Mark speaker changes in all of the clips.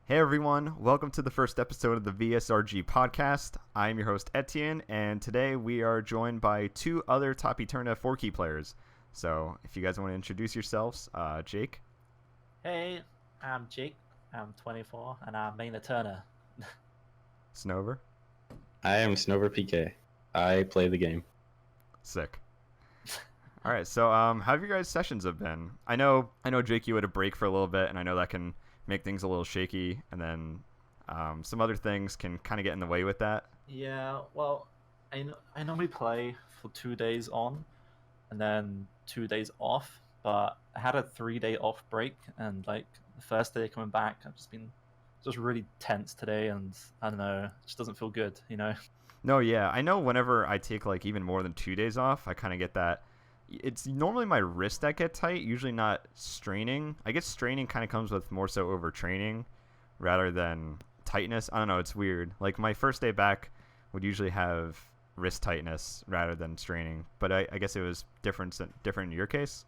Speaker 1: Hey everyone, welcome to the first episode of the VSRG podcast. I'm your host Etienne, and today we are joined by two other top Eterna 4-key players. So if you guys want to introduce yourselves, Jake.
Speaker 2: Hey, I'm Jake. I'm 24 and I'm main Eterna.
Speaker 1: Snover.
Speaker 3: I am Snoverpk. I play the game.
Speaker 1: Sick. All right, so how have your guys' sessions have been? I know Jake, you had a break for a little bit, and I know that can make things a little shaky, and then some other things can kind of get in the way with that.
Speaker 2: Yeah, well, I normally play for 2 days on and then 2 days off, but I had a 3-day off break, and like the first day coming back, I've just been really tense today, and I don't know, it just doesn't feel good, you know?
Speaker 1: No, yeah, I know whenever I take like even more than 2 days off, I kind of get that. It's normally my wrist that get tight, usually not straining. I guess straining kind of comes with more so overtraining rather than tightness. I don't know, it's weird. Like my first day back would usually have wrist tightness rather than straining, but I guess it was different in your case.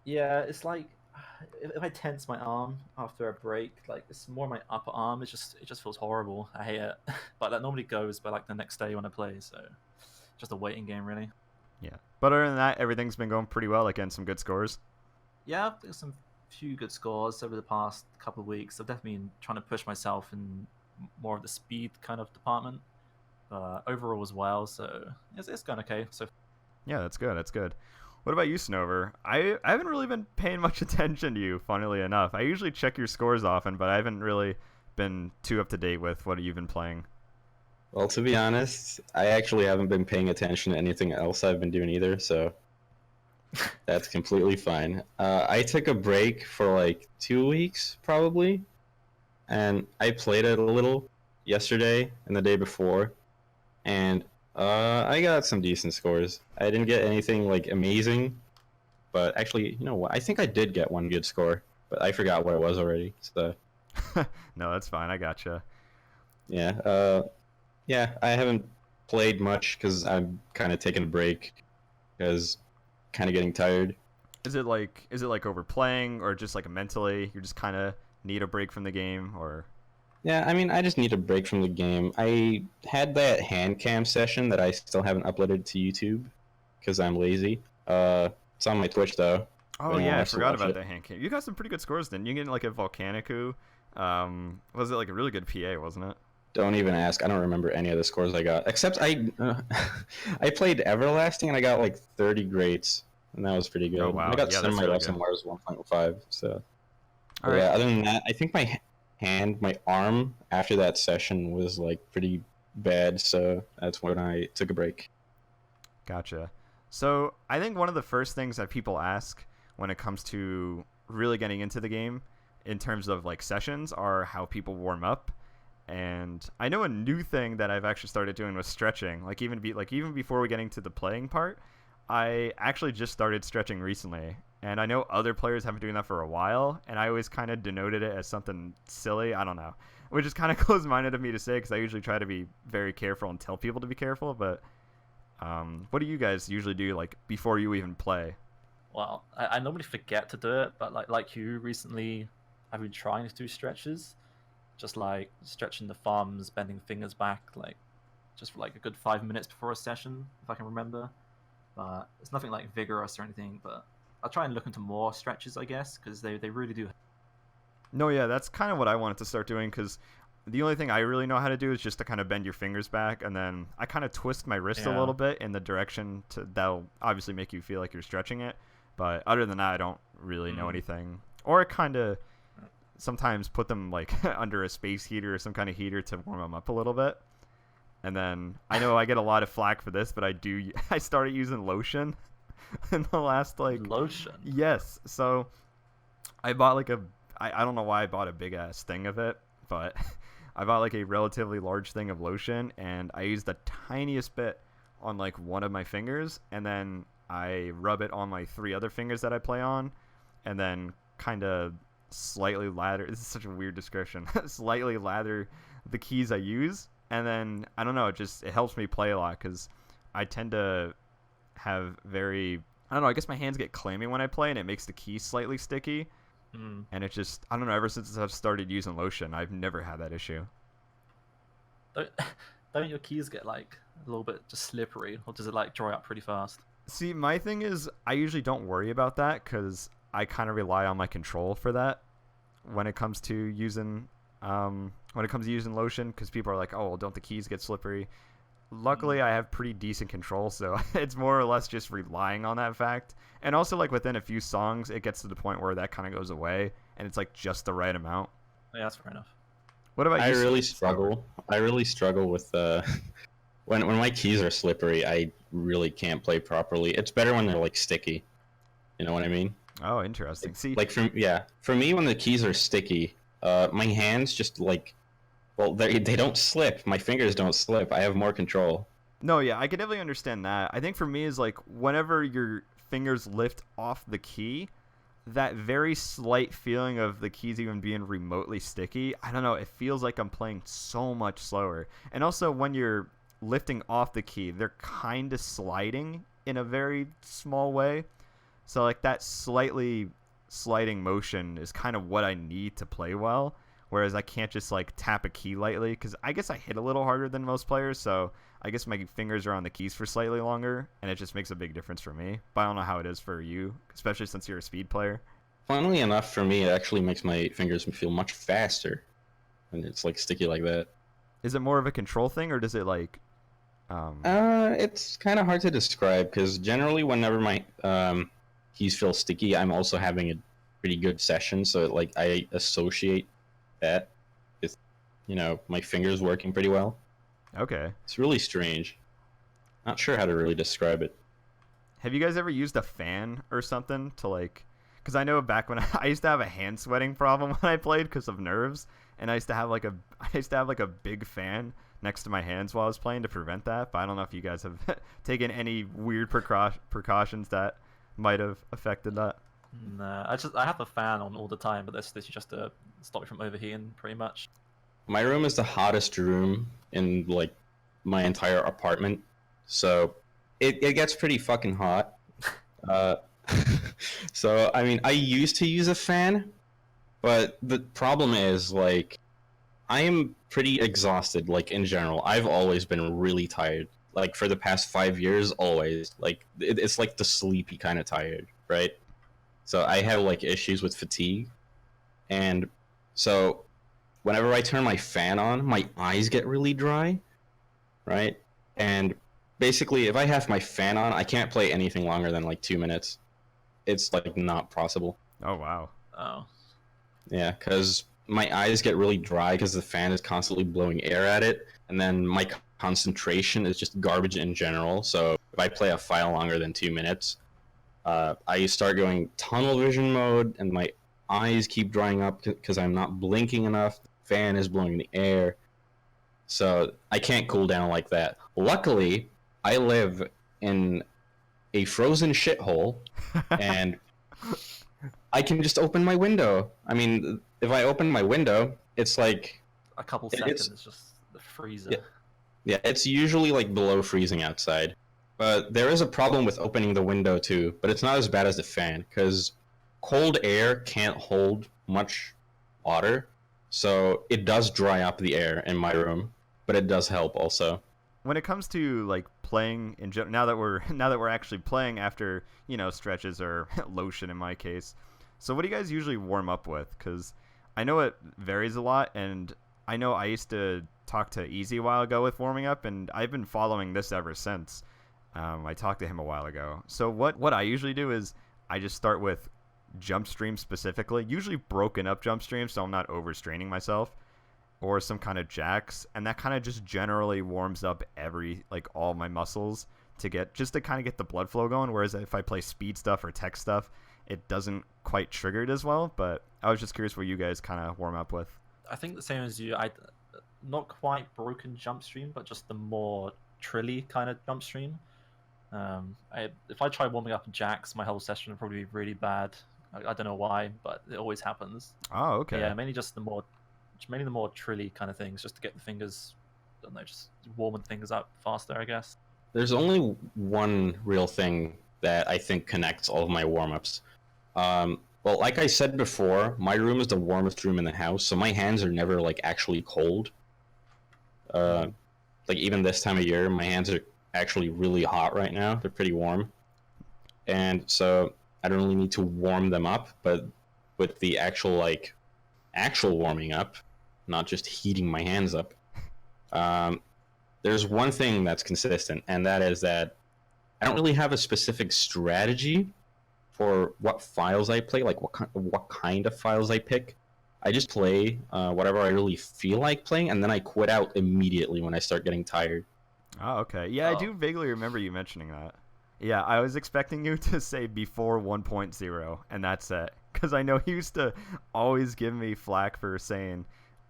Speaker 2: Yeah, it's like if I tense my arm after a break, like it's more my upper arm. It just feels horrible. I hate it. But that normally goes by like the next day when I play, so just a waiting game really.
Speaker 1: Yeah, but other than that, everything's been going pretty well. Like getting some good scores.
Speaker 2: Yeah, there's some few good scores over the past couple of weeks. I've definitely been trying to push myself in more of the speed kind of department, overall as well. So it's going okay. So
Speaker 1: Yeah, that's good. That's good. What about you, Snover? I haven't really been paying much attention to you, funnily enough. I usually check your scores often, but I haven't really been too up to date with what you've been playing.
Speaker 3: Well, to be honest, I actually haven't been paying attention to anything else I've been doing either, so that's completely fine. I took a break for like 2 weeks, probably, and I played it a little yesterday and the day before, and I got some decent scores. I didn't get anything like amazing, but actually, you know what? I think I did get one good score, but I forgot what it was already. So
Speaker 1: No, that's fine. I gotcha.
Speaker 3: yeah, yeah, I haven't played much because I'm kind of taking a break because kind of getting tired.
Speaker 1: Is it like overplaying or just like mentally you're just kind of need a break from the game or
Speaker 3: Yeah, I mean, I just need a break from the game. I had that hand cam session that I still haven't uploaded to YouTube because I'm lazy. It's on my Twitch though. If
Speaker 1: Oh
Speaker 3: anyone
Speaker 1: yeah, I
Speaker 3: wants to
Speaker 1: forgot
Speaker 3: watch
Speaker 1: about
Speaker 3: it.
Speaker 1: that hand cam. You got some pretty good scores then. You get like a Volcanicu. Was it like a really good PA, wasn't it?
Speaker 3: Don't even ask. I don't remember any of the scores I got except I played Everlasting and I got like 30 greats and that was pretty good.
Speaker 1: Oh
Speaker 3: And I
Speaker 1: wow.
Speaker 3: got
Speaker 1: Yeah,
Speaker 3: some of
Speaker 1: that's
Speaker 3: my
Speaker 1: really
Speaker 3: lesson
Speaker 1: good.
Speaker 3: Mars 1.5. So
Speaker 1: All
Speaker 3: but
Speaker 1: right.
Speaker 3: yeah, other than that, I think my arm after that session was like pretty bad, so that's when I took a break.
Speaker 1: Gotcha. So I think one of the first things that people ask when it comes to really getting into the game in terms of like sessions are how people warm up. And I know a new thing that I've actually started doing was stretching. Like even before we getting to the playing part, I actually just started stretching recently. And I know other players have been doing that for a while, and I always kind of denoted it as something silly. I don't know, which is kind of close-minded of me to say because I usually try to be very careful and tell people to be careful. But what do you guys usually do like before you even play?
Speaker 2: well, I normally forget to do it, but like you recently, I've been trying to do stretches, just like stretching the thumbs, bending fingers back, like just for like a good 5 minutes before a session, if I can remember. But it's nothing like vigorous or anything. But I'll try and look into more stretches, I guess, because they really do.
Speaker 1: No, yeah, that's kind of what I wanted to start doing because the only thing I really know how to do is just to kind of bend your fingers back, and then I kind of twist my wrist a
Speaker 2: Yeah.
Speaker 1: little bit in the direction that'll obviously make you feel like you're stretching it. But other than that, I don't really know anything. Or I kind of sometimes put them like under a space heater or some kind of heater to warm them up a little bit. And then I know I get a lot of flack for this, but I started using lotion in the last like
Speaker 2: Lotion.
Speaker 1: yes. So I bought like I don't know why I bought a big ass thing of it, but I bought like a relatively large thing of lotion and I used the tiniest bit on like one of my fingers and then I rub it on my 3 other fingers that I play on and then kind of slightly lather. This is such a weird description. Slightly lather the keys I use and then I don't know, it helps me play a lot cuz I tend to have very I don't know, I guess my hands get clammy when I play and it makes the keys slightly sticky. And it just, I don't know, ever since I've started using lotion, I've never had that issue.
Speaker 2: Don't, don't your keys get like a little bit just slippery, or does it like dry up pretty fast?
Speaker 1: See, my thing is, I usually don't worry about that because I kind of rely on my control for that when it comes to using lotion, because people are like, oh, well, don't the keys get slippery? Luckily, I have pretty decent control, so it's more or less just relying on that fact. And also, like, within a few songs, it gets to the point where that kind of goes away, and it's, like, just the right amount.
Speaker 2: Yeah, that's fair enough.
Speaker 1: What about you?
Speaker 3: I really struggle with when my keys are slippery. I really can't play properly. It's better when they're, like, sticky. You know what I mean?
Speaker 1: Oh, interesting. See,
Speaker 3: like, for me, when the keys are sticky, my hands just, like, well, they don't slip. My fingers don't slip. I have more control.
Speaker 1: no, yeah, I can definitely understand that. I think for me is, like, whenever your fingers lift off the key, that very slight feeling of the keys even being remotely sticky, I don't know, it feels like I'm playing so much slower. And also, when you're lifting off the key, they're kind of sliding in a very small way. So, like, that slightly sliding motion is kind of what I need to play well. Whereas I can't just, like, tap a key lightly, because I guess I hit a little harder than most players, so I guess my fingers are on the keys for slightly longer, and it just makes a big difference for me. But I don't know how it is for you, especially since you're a speed player.
Speaker 3: Funnily enough, for me, it actually makes my fingers feel much faster when it's, like, sticky like that.
Speaker 1: Is it more of a control thing, or does it, like...
Speaker 3: It's kind of hard to describe, because generally whenever my keys feel sticky, I'm also having a pretty good session, so, like, I associate that with, you know, my fingers working pretty well.
Speaker 1: Okay.
Speaker 3: It's really strange. Not sure how to really describe it.
Speaker 1: Have you guys ever used a fan or something to, like... Because I know back when I used to have a hand sweating problem when I played because of nerves, and I used to have like a big fan next to my hands while I was playing to prevent that. But I don't know if you guys have taken any weird precautions that might have affected that.
Speaker 2: Nah, I have a fan on all the time, but this is just to stop me from overheating, pretty much.
Speaker 3: My room is the hottest room in, like, my entire apartment, so it gets pretty fucking hot. So, I mean, I used to use a fan, but the problem is, like, I am pretty exhausted, like, in general. I've always been really tired. Like, for the past 5 years, always. Like, it's like the sleepy kind of tired, right? So I have, like, issues with fatigue. And so whenever I turn my fan on, my eyes get really dry, right? And basically, if I have my fan on, I can't play anything longer than, like, 2 minutes. It's, like, not possible.
Speaker 1: Oh, wow.
Speaker 2: Oh.
Speaker 3: Yeah, because my eyes get really dry because the fan is constantly blowing air at it, and then my concentration is just garbage in general. So if I play a file longer than 2 minutes, I start going tunnel vision mode, and my eyes keep drying up because I'm not blinking enough. The fan is blowing the air, so I can't cool down like that. Luckily, I live in a frozen shithole, and I can just open my window. I mean, if I open my window, it's like
Speaker 2: A couple seconds, it's just the freezer.
Speaker 3: Yeah, it's usually like below freezing outside. But there is a problem with opening the window too, but it's not as bad as the fan, because cold air can't hold much water, so it does dry up the air in my room, but it does help also.
Speaker 1: When it comes to, like, playing in general, now that we're actually playing after, you know, stretches or lotion in my case. So what do you guys usually warm up with? Because I know it varies a lot, and I know I used to talk to Easy a while ago with warming up, and I've been following this ever since. I talked to him a while ago. So what I usually do is I just start with jump streams specifically, usually broken up jump streams, so I'm not overstraining myself, or some kind of jacks, and that kind of just generally warms up all my muscles to kind of get the blood flow going. Whereas if I play speed stuff or tech stuff, it doesn't quite trigger it as well. But I was just curious what you guys kind of warm up with.
Speaker 2: I think the same as you. I not quite broken jump stream, but just the more trilly kind of jump stream. If I try warming up jacks, my whole session would probably be really bad. I don't know why, but it always happens.
Speaker 1: Oh, okay.
Speaker 2: Yeah, mainly the more trilly kind of things, just to get the fingers, I don't know, just warming things up faster, I guess.
Speaker 3: There's only one real thing that I think connects all of my warm-ups. Well, like I said before, my room is the warmest room in the house, so my hands are never like actually cold. Like even this time of year, my hands are actually really hot right now. They're pretty warm, and so I don't really need to warm them up. But with the actual warming up, not just heating my hands up, there's one thing that's consistent, and that is that I don't really have a specific strategy for what files I play, like what kind of files I pick. I just play whatever I really feel like playing, and then I quit out immediately when I start getting tired.
Speaker 1: Oh, okay. Yeah, I do vaguely remember you mentioning that. Yeah, I was expecting you to say before 1.0, and that's it. Because I know he used to always give me flack for saying,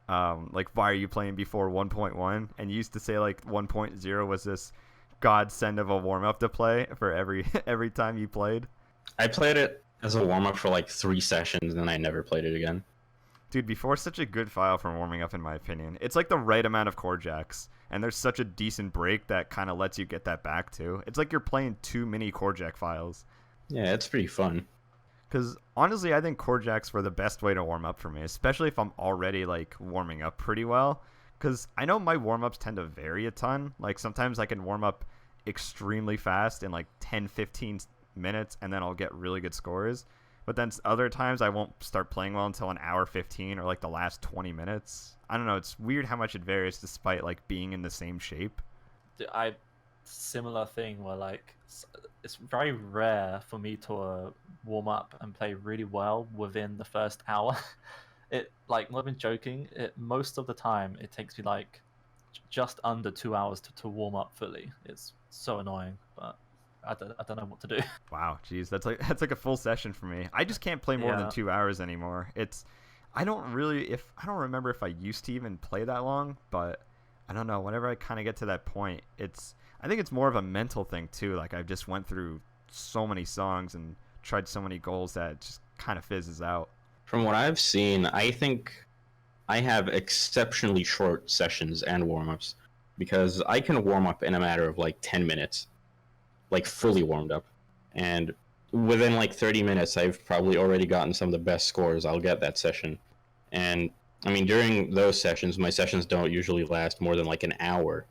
Speaker 1: like, why are you playing before 1.1? And you used to say, like, 1.0 was this godsend of a warm-up to play for every time you played.
Speaker 3: I played it as a warm-up for, like, 3 sessions, and then I never played it again.
Speaker 1: Dude, before is such a good file for warming up, in my opinion. It's like the right amount of chord jacks, and there's such a decent break that kind of lets you get that back, too. It's like you're playing 2 mini chord jack files.
Speaker 3: Yeah, it's pretty fun.
Speaker 1: Because, honestly, I think chord jacks were the best way to warm up for me, especially if I'm already, like, warming up pretty well. Because I know my warm-ups tend to vary a ton. Like, sometimes I can warm up extremely fast in, like, 10, 15 minutes, and then I'll get really good scores. But then other times I won't start playing well until an hour 15 or like the last 20 minutes. I don't know. It's weird how much it varies despite like being in the same shape.
Speaker 2: Similar thing where like it's very rare for me to warm up and play really well within the first hour. It like not even joking. Most of the time it takes me like just under 2 hours to warm up fully. It's so annoying, but I don't know what to do.
Speaker 1: Wow, geez, that's like a full session for me. I just can't play more than 2 hours anymore. I don't remember if I used to even play that long, but I don't know. Whenever I kind of get to that point, I think it's more of a mental thing too. Like I've just went through so many songs and tried so many goals that it just kind of fizzes out.
Speaker 3: From what I've seen, I think I have exceptionally short sessions and warm-ups because I can warm up in a matter of like 10 minutes. Like fully warmed up, and within like 30 minutes I've probably already gotten some of the best scores I'll get that session. And I mean, during those sessions my sessions don't usually last more than like an hour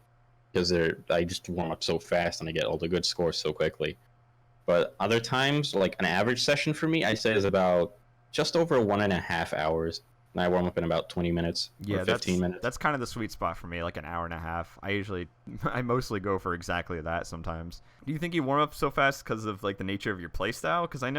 Speaker 3: because I just warm up so fast and I get all the good scores so quickly. But other times, like an average session for me, I say is about just over 1.5 hours. And I warm up in about 20 minutes or 15 minutes.
Speaker 1: That's kind of the sweet spot for me, like an hour and a half. I mostly go for exactly that sometimes. Do you think you warm up so fast because of like the nature of your playstyle? Because I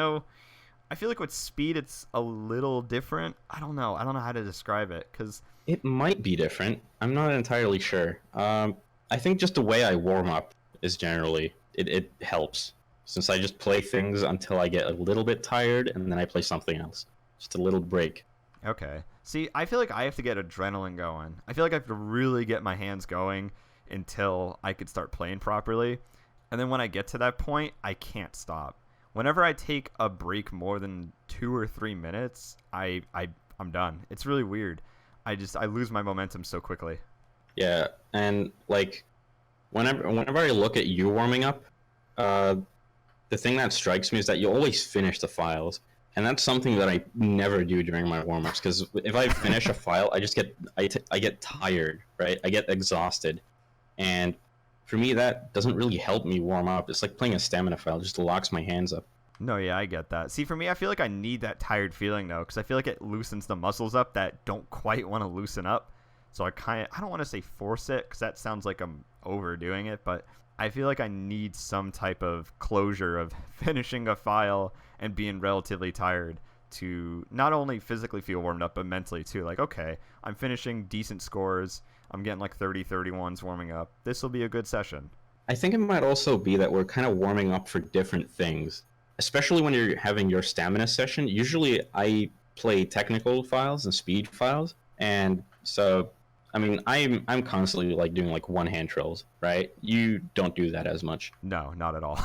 Speaker 1: feel like with speed it's a little different. I don't know how to describe it because
Speaker 3: it might be different. I'm not entirely sure. I think just the way I warm up is generally it helps, since I just play things until I get a little bit tired and then I play something else. Just a little break.
Speaker 1: Okay. See, I feel like I have to get adrenaline going. I feel like I have to really get my hands going until I could start playing properly. And then when I get to that point, I can't stop. Whenever I take a break more than 2 or 3 minutes, I'm done. It's really weird. I lose my momentum so quickly.
Speaker 3: Yeah, and like whenever I look at you warming up, the thing that strikes me is that you always finish the files. And that's something that I never do during my warm-ups, because if I finish a file, I get tired, right? I get exhausted. And for me, that doesn't really help me warm up. It's like playing a stamina file. It just locks my hands up.
Speaker 1: No, yeah, I get that. See, for me, I feel like I need that tired feeling, though, because I feel like it loosens the muscles up that don't quite want to loosen up. So I don't want to say force it, because that sounds like I'm overdoing it, but I feel like I need some type of closure of finishing a file and being relatively tired to not only physically feel warmed up, but mentally too. Like, okay, I'm finishing decent scores. I'm getting like 30, 31s warming up. This will be a good session.
Speaker 3: I think it might also be that we're kind of warming up for different things, especially when you're having your stamina session. Usually I play technical files and speed files. And so, I mean, I'm constantly like doing like one hand trills, right? You don't do that as much.
Speaker 1: No, not at all.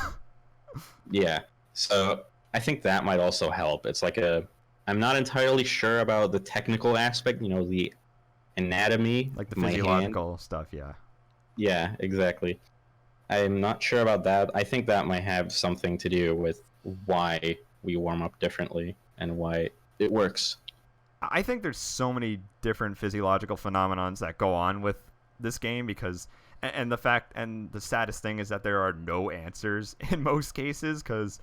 Speaker 3: Yeah. So I think that might also help. It's like I'm not entirely sure about the technical aspect, the anatomy,
Speaker 1: like the
Speaker 3: of my
Speaker 1: physiological
Speaker 3: hand.
Speaker 1: stuff, yeah.
Speaker 3: Yeah, exactly. I'm not sure about that. I think that might have something to do with why we warm up differently. and why it works.
Speaker 1: I think there's so many different physiological phenomenons that go on with this game because, and the fact, and the saddest thing is that there are no answers in most cases because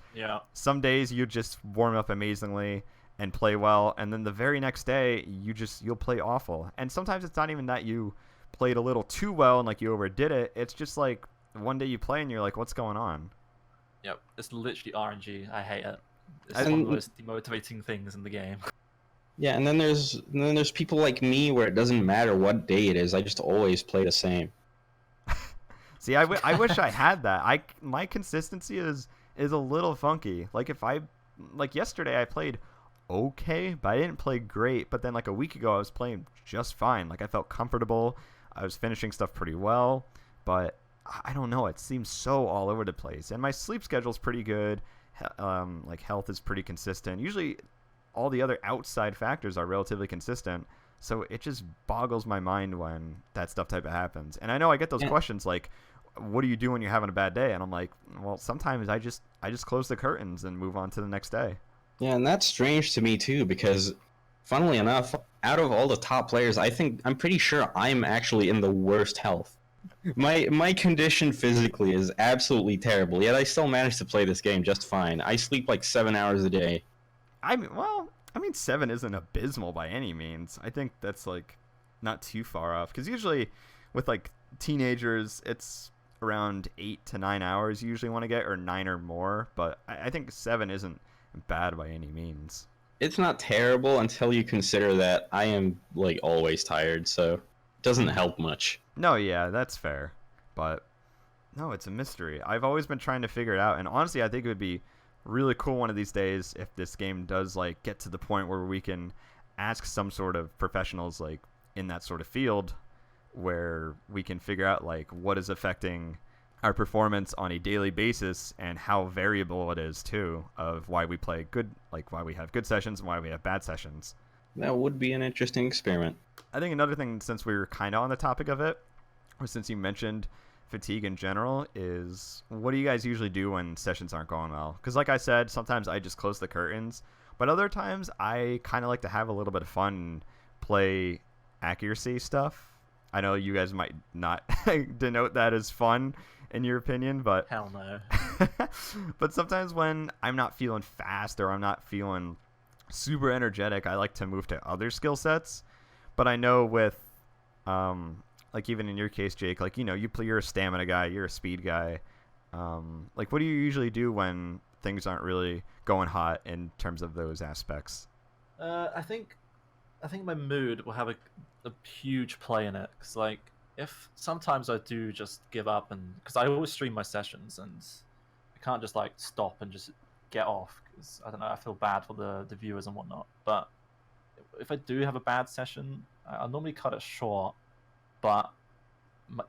Speaker 1: some days you just warm up amazingly and play well, and then the very next day you'll play awful. And sometimes it's not even that you played a little too well and like you overdid it. It's just like one day you play and you're like, what's going on?
Speaker 2: Yep, it's literally RNG. I hate it. It's one of the most demotivating things in the game.
Speaker 3: Yeah, and then there's people like me where it doesn't matter what day it is. I just always play the same.
Speaker 1: See, I wish I had that. My consistency is a little funky. Like yesterday I played okay, but I didn't play great. But then like a week ago I was playing just fine. Like I felt comfortable. I was finishing stuff pretty well, but I don't know. It seems so all over the place. And my sleep schedule's pretty good. Like health is pretty consistent. Usually all the other outside factors are relatively consistent. So it just boggles my mind when that stuff type of happens. And I know I get those questions like, what do you do when you're having a bad day? And I'm like, well, sometimes I just close the curtains and move on to the next day.
Speaker 3: Yeah, and that's strange to me too, because funnily enough, out of all the top players, I'm pretty sure I'm actually in the worst health. My condition physically is absolutely terrible, yet I still manage to play this game just fine. I sleep like 7 hours a day.
Speaker 1: I mean 7 isn't abysmal by any means. I think that's like not too far off, because usually with like teenagers it's around 8 to 9 hours you usually want to get, or 9 or more, but I think 7 isn't bad by any means.
Speaker 3: It's not terrible until you consider that I am like always tired, so it doesn't help much.
Speaker 1: No, yeah, that's fair, but no, it's a mystery. I've always been trying to figure it out, and honestly I think it would be really cool one of these days if this game does like get to the point where we can ask some sort of professionals like in that sort of field, where we can figure out like what is affecting our performance on a daily basis and how variable it is too, of why we play good, like why we have good sessions and why we have bad sessions.
Speaker 3: That would be an interesting experiment.
Speaker 1: I think another thing, since we were kind of on the topic of it, or since you mentioned fatigue in general, is what do you guys usually do when sessions aren't going well? Because like I said, sometimes I just close the curtains, but other times I kind of like to have a little bit of fun and play accuracy stuff. I know you guys might not denote that as fun in your opinion, but
Speaker 2: hell no.
Speaker 1: But sometimes when I'm not feeling fast or I'm not feeling super energetic, I like to move to other skill sets. But I know with like even in your case, Jake, like, you know, you're a stamina guy, you're a speed guy. Like, what do you usually do when things aren't really going hot in terms of those aspects?
Speaker 2: I think my mood will have a huge play in it. Cause like if sometimes I do just give up, and because I always stream my sessions and I can't just like stop and just get off, because I don't know, I feel bad for the viewers and whatnot. But if I do have a bad session, I'll normally cut it short. But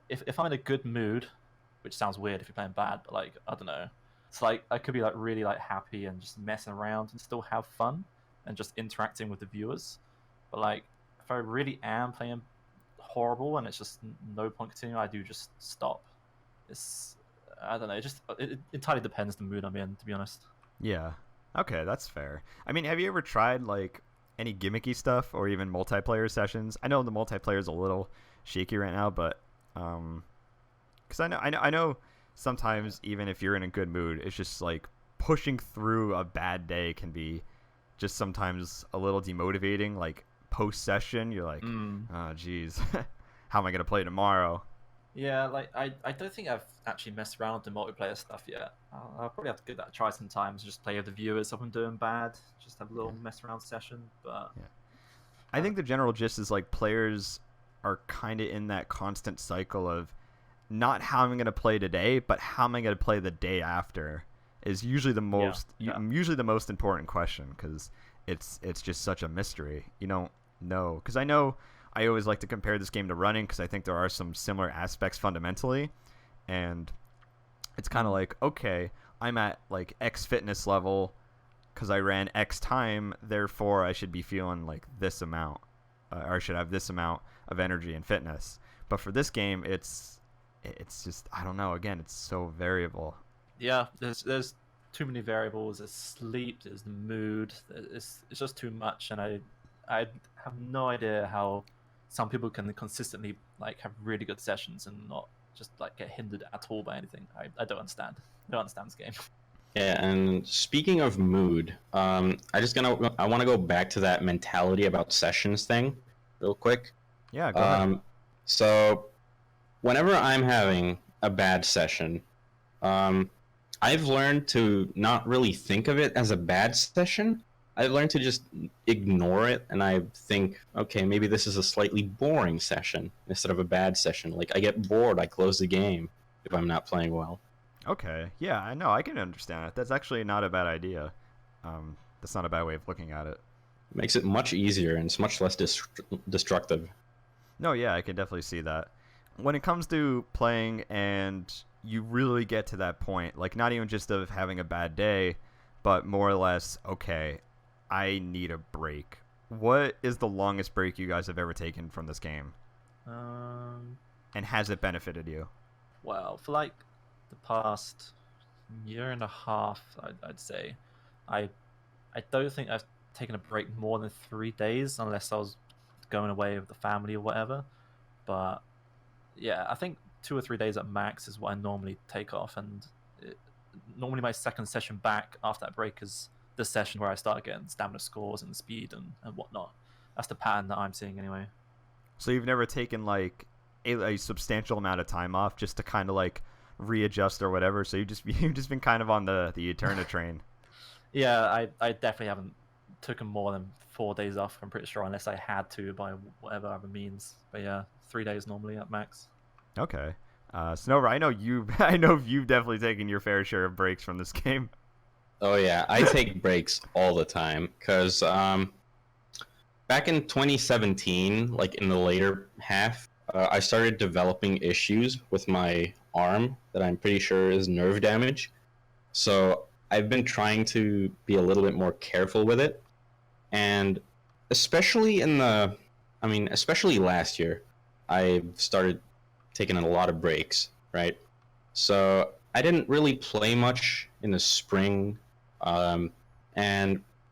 Speaker 2: if I'm in a good mood, which sounds weird if you're playing bad, but like, I don't know, it's like I could be like really like happy and just messing around and still have fun and just interacting with the viewers. But like if I really am playing horrible and it's just no point continuing, I do just stop. It's, I don't know, it entirely depends the mood I'm in, to be honest.
Speaker 1: Yeah. Okay, that's fair. I mean, have you ever tried like any gimmicky stuff or even multiplayer sessions? I know the multiplayer is a little shaky right now, but because I know sometimes even if you're in a good mood, it's just like pushing through a bad day can be just sometimes a little demotivating. Like post session, you're like, oh geez, how am I gonna play tomorrow?
Speaker 2: Yeah, like I don't think I've actually messed around with the multiplayer stuff yet. I'll probably have to give that a try sometimes. Just play with the viewers if I'm doing bad. Just have a little mess around session. But
Speaker 1: yeah. I think the general gist is like players are kind of in that constant cycle of not how I'm going to play today, but how am I going to play the day after is usually the most usually the most important question, because it's just such a mystery. You don't know, because I know I always like to compare this game to running because I think there are some similar aspects fundamentally, and it's kind of like, okay, I'm at like X fitness level because I ran X time, therefore I should be feeling like this amount, or I should have this amount of energy and fitness. But for this game, it's just, I don't know, again, it's so variable.
Speaker 2: Yeah, there's too many variables. There's sleep, there's the mood. It's just too much, and I have no idea how some people can consistently like have really good sessions and not just like get hindered at all by anything. I don't understand. I don't understand this game.
Speaker 3: Yeah, and speaking of mood, I want to go back to that mentality about sessions thing, real quick.
Speaker 1: Yeah, go ahead.
Speaker 3: So, whenever I'm having a bad session, I've learned to not really think of it as a bad session. I've learned to just ignore it, and I think, okay, maybe this is a slightly boring session instead of a bad session. Like, I get bored, I close the game if I'm not playing well.
Speaker 1: Okay, yeah, I know, I can understand it. That's actually not a bad idea. That's not a bad way of looking at it.
Speaker 3: It makes it much easier, and it's much less destructive.
Speaker 1: No, yeah, I can definitely see that. When it comes to playing and you really get to that point, like not even just of having a bad day, but more or less, okay, I need a break. What is the longest break you guys have ever taken from this game? And has it benefited you?
Speaker 2: Well, for like the past year and a half, I'd say, I don't think I've taken a break more than 3 days, unless I was going away with the family or whatever. But yeah, I think 2 or 3 days at max is what I normally take off, and normally my second session back after that break is the session where I start getting stamina scores and speed and whatnot. That's the pattern that I'm seeing anyway.
Speaker 1: So you've never taken like a substantial amount of time off just to kind of like readjust or whatever, so you've just been kind of on the Eterna train.
Speaker 2: Yeah, I definitely haven't taken more than 4 days off, I'm pretty sure, unless I had to by whatever other means. But yeah, 3 days normally at max.
Speaker 1: Okay. Snover, I know you've definitely taken your fair share of breaks from this game.
Speaker 3: Oh yeah, I take breaks all the time, because back in 2017, like in the later half, I started developing issues with my arm that I'm pretty sure is nerve damage. So I've been trying to be a little bit more careful with it, and especially especially last year, I started taking a lot of breaks, right? So I didn't really play much in the spring, and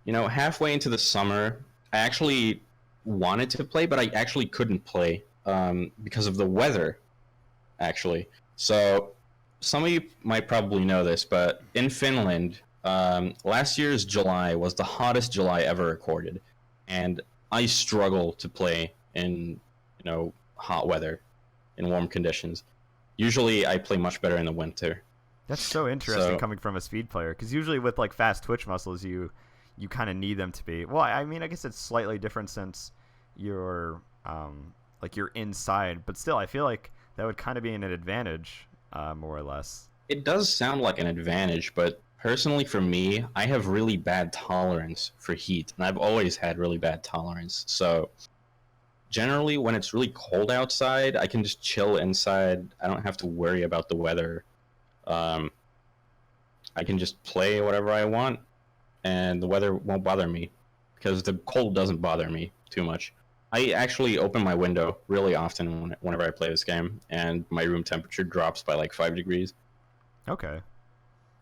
Speaker 3: halfway into the summer, I actually wanted to play, but I actually couldn't play because of the weather, actually. So some of you might probably know this, but in Finland, last year's July was the hottest July ever recorded, and I struggle to play in hot weather, in warm conditions. Usually I play much better in the winter.
Speaker 1: That's so interesting coming from a speed player, because usually with like fast twitch muscles, you kind of need them to be. Well, I mean, I guess it's slightly different since you're you're inside, but still, I feel like that would kind of be an advantage, more or less.
Speaker 3: It does sound like an advantage, but personally for me, I have really bad tolerance for heat, and I've always had really bad tolerance. So generally, when it's really cold outside, I can just chill inside. I don't have to worry about the weather. I can just play whatever I want, and the weather won't bother me, because the cold doesn't bother me too much. I actually open my window really often whenever I play this game, and my room temperature drops by like 5 degrees.
Speaker 1: Okay.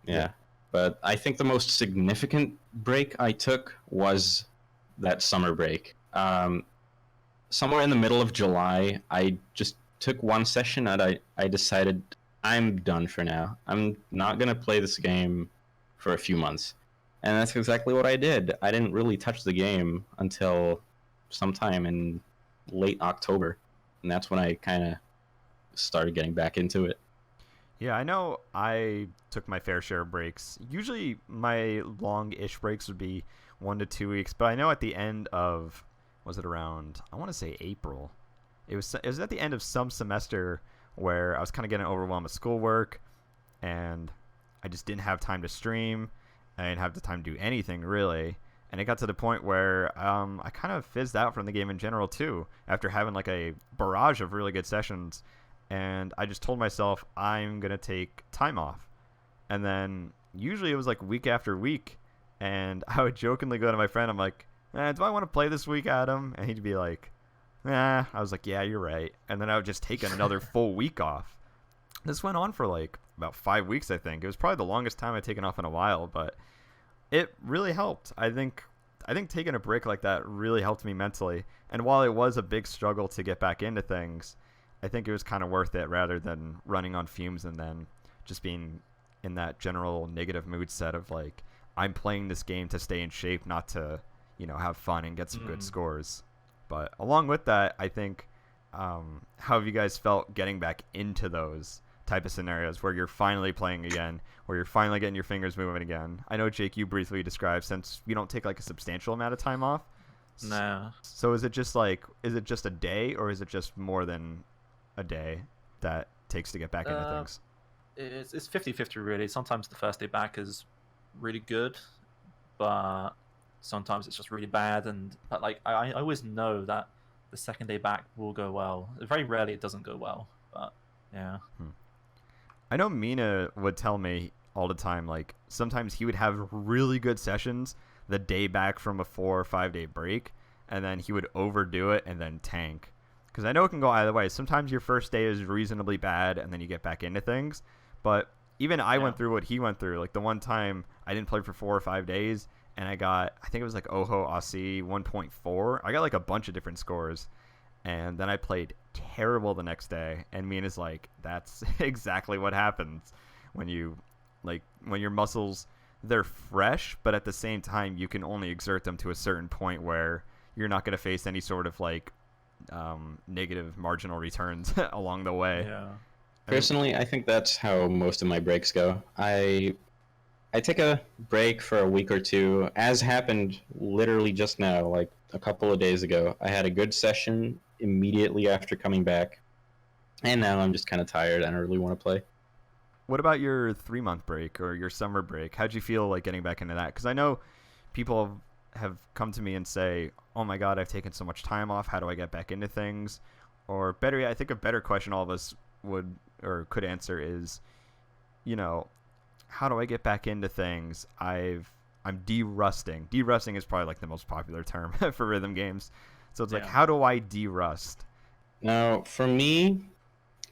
Speaker 3: Yeah. But I think the most significant break I took was that summer break. Somewhere in the middle of July, I just took one session and I decided I'm done for now. I'm not going to play this game for a few months. And that's exactly what I did. I didn't really touch the game until sometime in late October. And that's when I kind of started getting back into it.
Speaker 1: Yeah, I know I took my fair share of breaks. Usually my long-ish breaks would be 1 to 2 weeks, but I know at the end of, was it around, I want to say April. It was at the end of some semester where I was kind of getting overwhelmed with schoolwork, and I just didn't have time to stream. I didn't have the time to do anything, really. And it got to the point where I kind of fizzed out from the game in general, too, after having like a barrage of really good sessions. And I just told myself I'm going to take time off. And then usually it was like week after week. And I would jokingly go to my friend. I'm like, do I want to play this week, Adam? And he'd be like, nah. I was like, yeah, you're right. And then I would just take another full week off. This went on for like about 5 weeks, I think. It was probably the longest time I've taken off in a while, but it really helped. I think taking a break like that really helped me mentally. And while it was a big struggle to get back into things, I think it was kind of worth it rather than running on fumes and then just being in that general negative mood set of like, I'm playing this game to stay in shape, not to, have fun and get some good scores. But along with that, I think, how have you guys felt getting back into those type of scenarios where you're finally playing again, where you're finally getting your fingers moving again? I know, Jake, you briefly described, since you don't take like a substantial amount of time off.
Speaker 2: No.
Speaker 1: So is it just a day, or is it just more than a day that takes to get back into things?
Speaker 2: It's 50-50 really. Sometimes the first day back is really good, but sometimes it's just really bad. But like I always know that the second day back will go well. Very rarely it doesn't go well, but yeah.
Speaker 1: I know Mina would tell me all the time, like, sometimes he would have really good sessions the day back from a 4 or 5 day break, and then he would overdo it and then tank. Because I know it can go either way. Sometimes your first day is reasonably bad, and then you get back into things. But even I went through what he went through. Like, the one time I didn't play for 4 or 5 days, and I think it was like Oho Aussie 1.4. I got like a bunch of different scores. And then I played terrible the next day. And Mina's like, that's exactly what happens when your muscles, they're fresh, but at the same time, you can only exert them to a certain point where you're not going to face any sort of like negative marginal returns along the way.
Speaker 2: Yeah.
Speaker 3: Personally, I think that's how most of my breaks go. I take a break for a week or two, as happened literally just now, like a couple of days ago. I had a good session immediately after coming back, and now I'm just kind of tired. I don't really want to play.
Speaker 1: What about your 3-month break or your summer break? How'd you feel like getting back into that? Because I know people have come to me and say, oh my God, I've taken so much time off. How do I get back into things? Or better yet, I think a better question all of us would or could answer is, how do I get back into things? I'm de-rusting. De-rusting is probably like the most popular term for rhythm games. So it's like, how do I de-rust?
Speaker 3: Now, for me,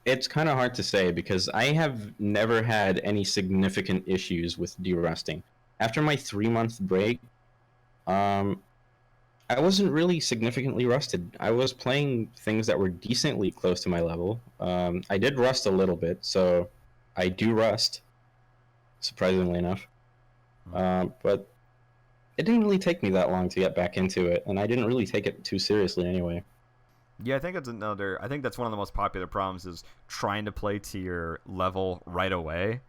Speaker 3: it's kind of hard to say because I have never had any significant issues with de-rusting. After my 3-month break, I wasn't really significantly rusted. I was playing things that were decently close to my level. I did rust a little bit, so I do rust, surprisingly enough. But it didn't really take me that long to get back into it, and I didn't really take it too seriously anyway.
Speaker 1: Yeah, I think that's one of the most popular problems is trying to play to your level right away.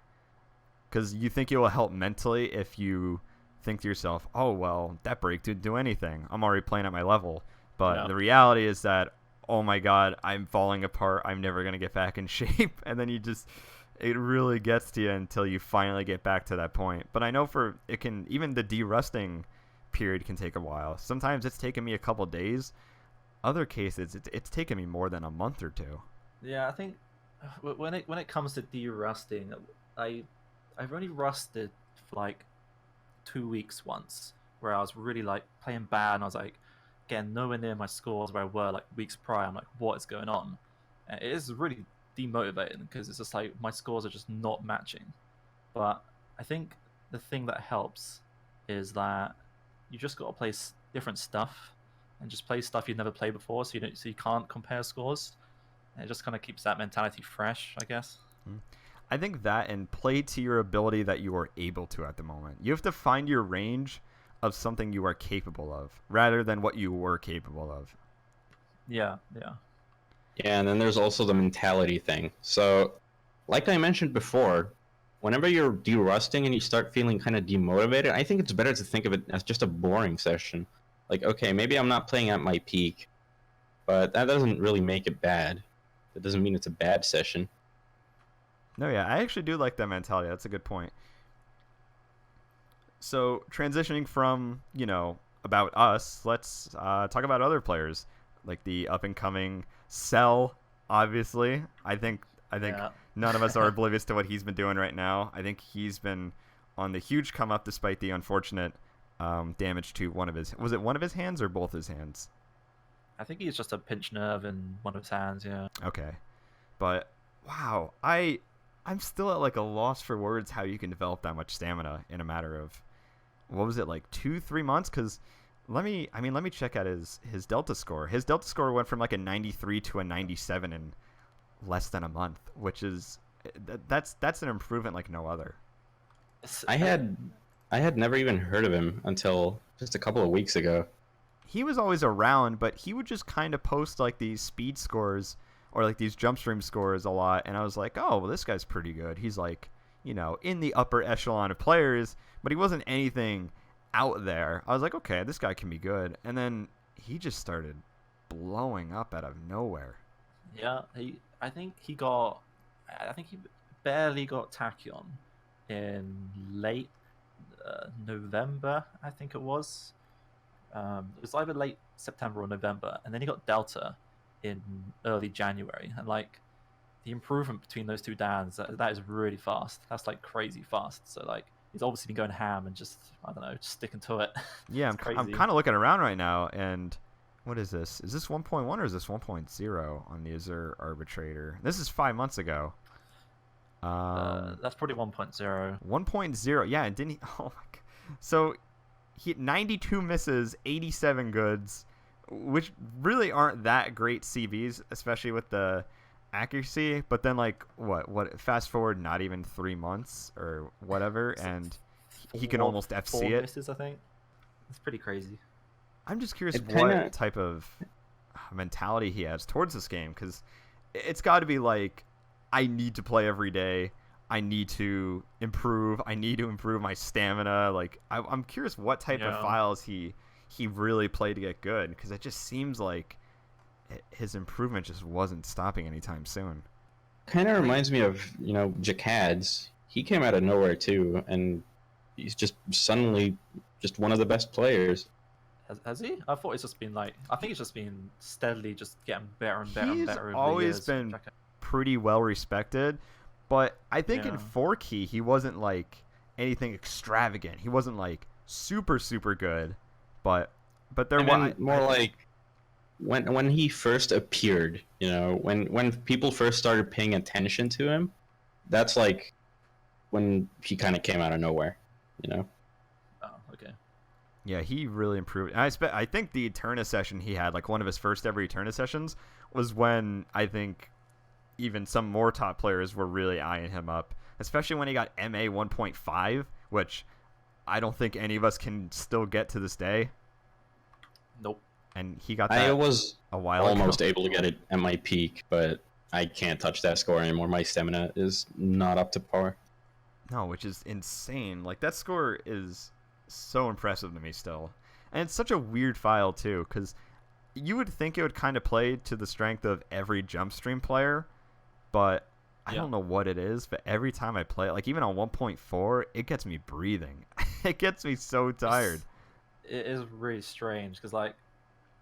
Speaker 1: Because you think it will help mentally if you think to yourself, oh, well, that break didn't do anything. I'm already playing at my level. But the reality is that, oh my God, I'm falling apart. I'm never going to get back in shape. And then it really gets to you until you finally get back to that point. But I know even the de-rusting period can take a while. Sometimes it's taken me a couple days. Other cases, it's taken me more than a month or two.
Speaker 2: Yeah, I think when it comes to de-rusting, I've only rusted for like 2 weeks once, where I was really like playing bad, and I was like getting nowhere near my scores where I were like weeks prior. I'm like, what is going on? And it is really demotivating because it's just like my scores are just not matching. But I think the thing that helps is that you just got to play different stuff and just play stuff you've never played before, so you can't compare scores. And it just kind of keeps that mentality fresh, I guess.
Speaker 1: I think that, and play to your ability that you are able to at the moment. You have to find your range of something you are capable of, rather than what you were capable of.
Speaker 2: Yeah.
Speaker 3: Yeah, and then there's also the mentality thing. So, like I mentioned before, whenever you're de-rusting and you start feeling kind of demotivated, I think it's better to think of it as just a boring session. Like, okay, maybe I'm not playing at my peak, but that doesn't really make it bad. That doesn't mean it's a bad session.
Speaker 1: No, yeah, I actually do like that mentality. That's a good point. So, transitioning from, about us, let's talk about other players, like the up-and-coming Cell, obviously. I think none of us are oblivious to what he's been doing right now. I think he's been on the huge come-up despite the unfortunate damage to one of his hands or both his hands?
Speaker 2: I think he's just a pinched nerve in one of his hands, yeah.
Speaker 1: Okay. But, wow, I I'm still at like a loss for words how you can develop that much stamina in a matter of, what was it, like 2-3 months? Because let me check out his Delta score. His Delta score went from like a 93 to a 97 in less than a month, which is that's an improvement like no other.
Speaker 3: I had never even heard of him until just a couple of weeks ago.
Speaker 1: He was always around, but he would just kind of post like these speed scores or like these jump stream scores a lot, and I was like, oh, well, this guy's pretty good. He's like, in the upper echelon of players, but he wasn't anything out there. I was like, okay, this guy can be good. And then he just started blowing up out of nowhere.
Speaker 2: Yeah, I think he barely got Tachyon in late November, I think it was. It was either late September or November, and then he got Delta in early January. And like the improvement between those two Dans, that is really fast. That's like crazy fast. So like he's obviously been going ham and just, I don't know, just sticking to it.
Speaker 1: Yeah, I'm kind of looking around right now, and what is this? Is this 1.1 or is this 1.0 on the Azure Arbitrator? This is 5 months ago.
Speaker 2: That's probably 1.0.
Speaker 1: 1.0, yeah, and didn't he? Oh my god. So he had 92 misses, 87 goods, which really aren't that great CVs, especially with the accuracy. But then, like, what? Fast forward, not even 3 months or whatever, and he can almost FC
Speaker 2: 4
Speaker 1: it.
Speaker 2: misses, I think. It's pretty crazy.
Speaker 1: I'm just curious what type of mentality he has towards this game, because it's got to be like, I need to play every day. I need to improve. I need to improve my stamina. Like, I'm curious what type of files he really played to get good, because it just seems like his improvement just wasn't stopping anytime soon.
Speaker 3: Kind of reminds me of, Jakads. He came out of nowhere too, and he's just suddenly just one of the best players.
Speaker 2: Has he? I thought it's just been like, I think it's just been steadily just getting better and better and better.
Speaker 1: He's always been pretty well respected, but I think in 4-key he wasn't like anything extravagant. He wasn't like super good, but there was
Speaker 3: more like when he first appeared, when people first started paying attention to him, that's like when he kind of came out of nowhere,
Speaker 2: Oh, okay.
Speaker 1: Yeah, he really improved. And I think the Eterna session he had, like one of his first ever Eterna sessions, was when I think even some more top players were really eyeing him up, especially when he got MA 1.5, which I don't think any of us can still get to this day.
Speaker 2: Nope.
Speaker 1: And he got that
Speaker 3: I was
Speaker 1: a while
Speaker 3: almost
Speaker 1: ago.
Speaker 3: able to get it at my peak, but I can't touch that score anymore. My stamina is not up to par.
Speaker 1: No, which is insane. Like, that score is so impressive to me still. And it's such a weird file, too, because you would think it would kind of play to the strength of every jump stream player, but I don't know what it is, but every time I play it, like even on 1.4, it gets me breathing. It gets me so tired.
Speaker 2: It is really strange, because like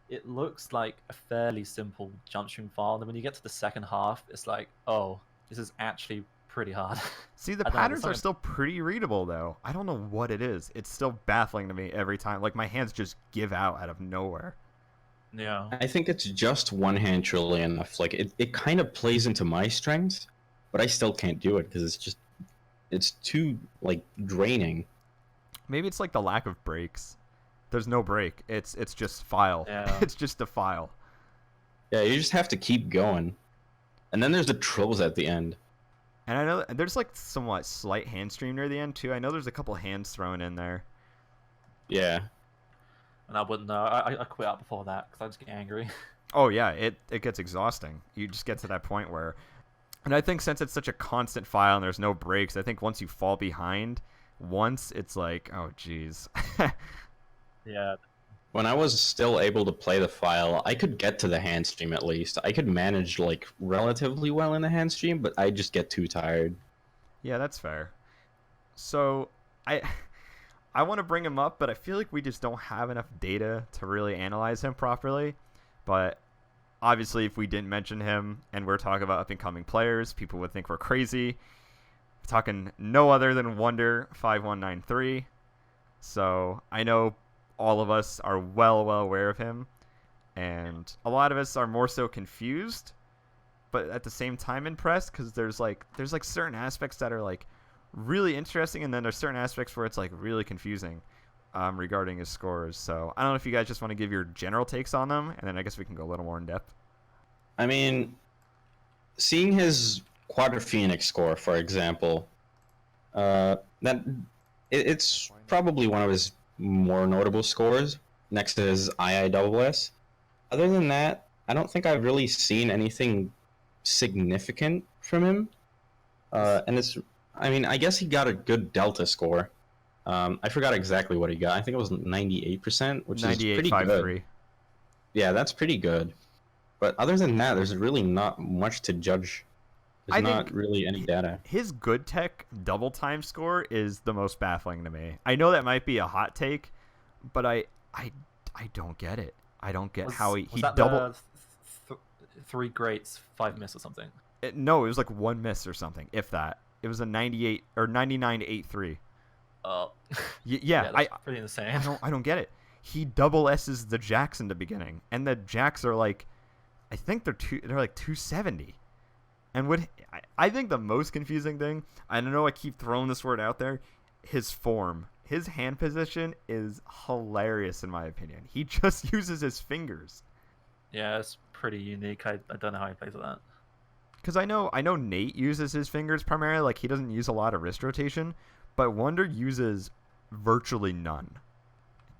Speaker 2: it looks like a fairly simple jump stream file, and then when you get to the second half, it's like, oh, this is actually pretty hard.
Speaker 1: See, the patterns are still pretty readable, though. I don't know what it is. It's still baffling to me every time. Like, my hands just give out of nowhere.
Speaker 2: Yeah.
Speaker 3: I think it's just one hand truly enough. Like, it kind of plays into my strengths, but I still can't do it because it's too, like, draining.
Speaker 1: Maybe it's like the lack of breaks. There's no break. It's just file.
Speaker 2: Yeah.
Speaker 1: It's just a file.
Speaker 3: Yeah, you just have to keep going. And then there's the trills at the end.
Speaker 1: And I know there's like somewhat slight hand stream near the end too. I know there's a couple hands thrown in there.
Speaker 3: Yeah.
Speaker 2: And I wouldn't know. I quit out before that because I just get angry.
Speaker 1: Oh yeah, it gets exhausting. You just get to that point where, and I think since it's such a constant file and there's no breaks, I think once you fall behind, it's like, oh geez.
Speaker 2: Yeah.
Speaker 3: When I was still able to play the file, I could get to the hand stream at least. I could manage like relatively well in the hand stream, but I just get too tired.
Speaker 1: Yeah, that's fair. So I want to bring him up, but I feel like we just don't have enough data to really analyze him properly. But obviously, if we didn't mention him and we're talking about up-and-coming players, people would think we're crazy. We're talking no other than Wonder 5193. So I know all of us are well aware of him, and a lot of us are more so confused. but at the same time impressed because there's certain aspects that are like really interesting, and then there's certain aspects where it's like really confusing regarding his scores. So I don't know if you guys just want to give your general takes on them, and then I guess we can go a little more in depth.
Speaker 3: I mean, seeing his Quadra Phoenix score, for example, it's probably one of his more notable scores next to his IISS. Other than that, I don't think I've really seen anything significant from him. I guess he got a good Delta score. I forgot exactly what he got. I think it was 98%, which is pretty good. Yeah, that's pretty good. But other than that, there's really not much to judge. There's not really any data.
Speaker 1: His good tech double time score is the most baffling to me. I know that might be a hot take, but I don't get it. I don't get how he doubled.
Speaker 2: 3 greats, 5 miss or something.
Speaker 1: No, it was like 1 miss or something, if that. It was a 98 or 99.83.
Speaker 2: Oh.
Speaker 1: Yeah,
Speaker 2: that's pretty insane.
Speaker 1: I don't get it. He double S's the jacks in the beginning, and the jacks are like, I think they're like 270. And I think the most confusing thing, I don't know, I keep throwing this word out there, his form. His hand position is hilarious in my opinion. He just uses his fingers.
Speaker 2: Yeah, it's pretty unique. I don't know how he plays with that.
Speaker 1: Because I know Nate uses his fingers primarily, like he doesn't use a lot of wrist rotation, but Wonder uses virtually none.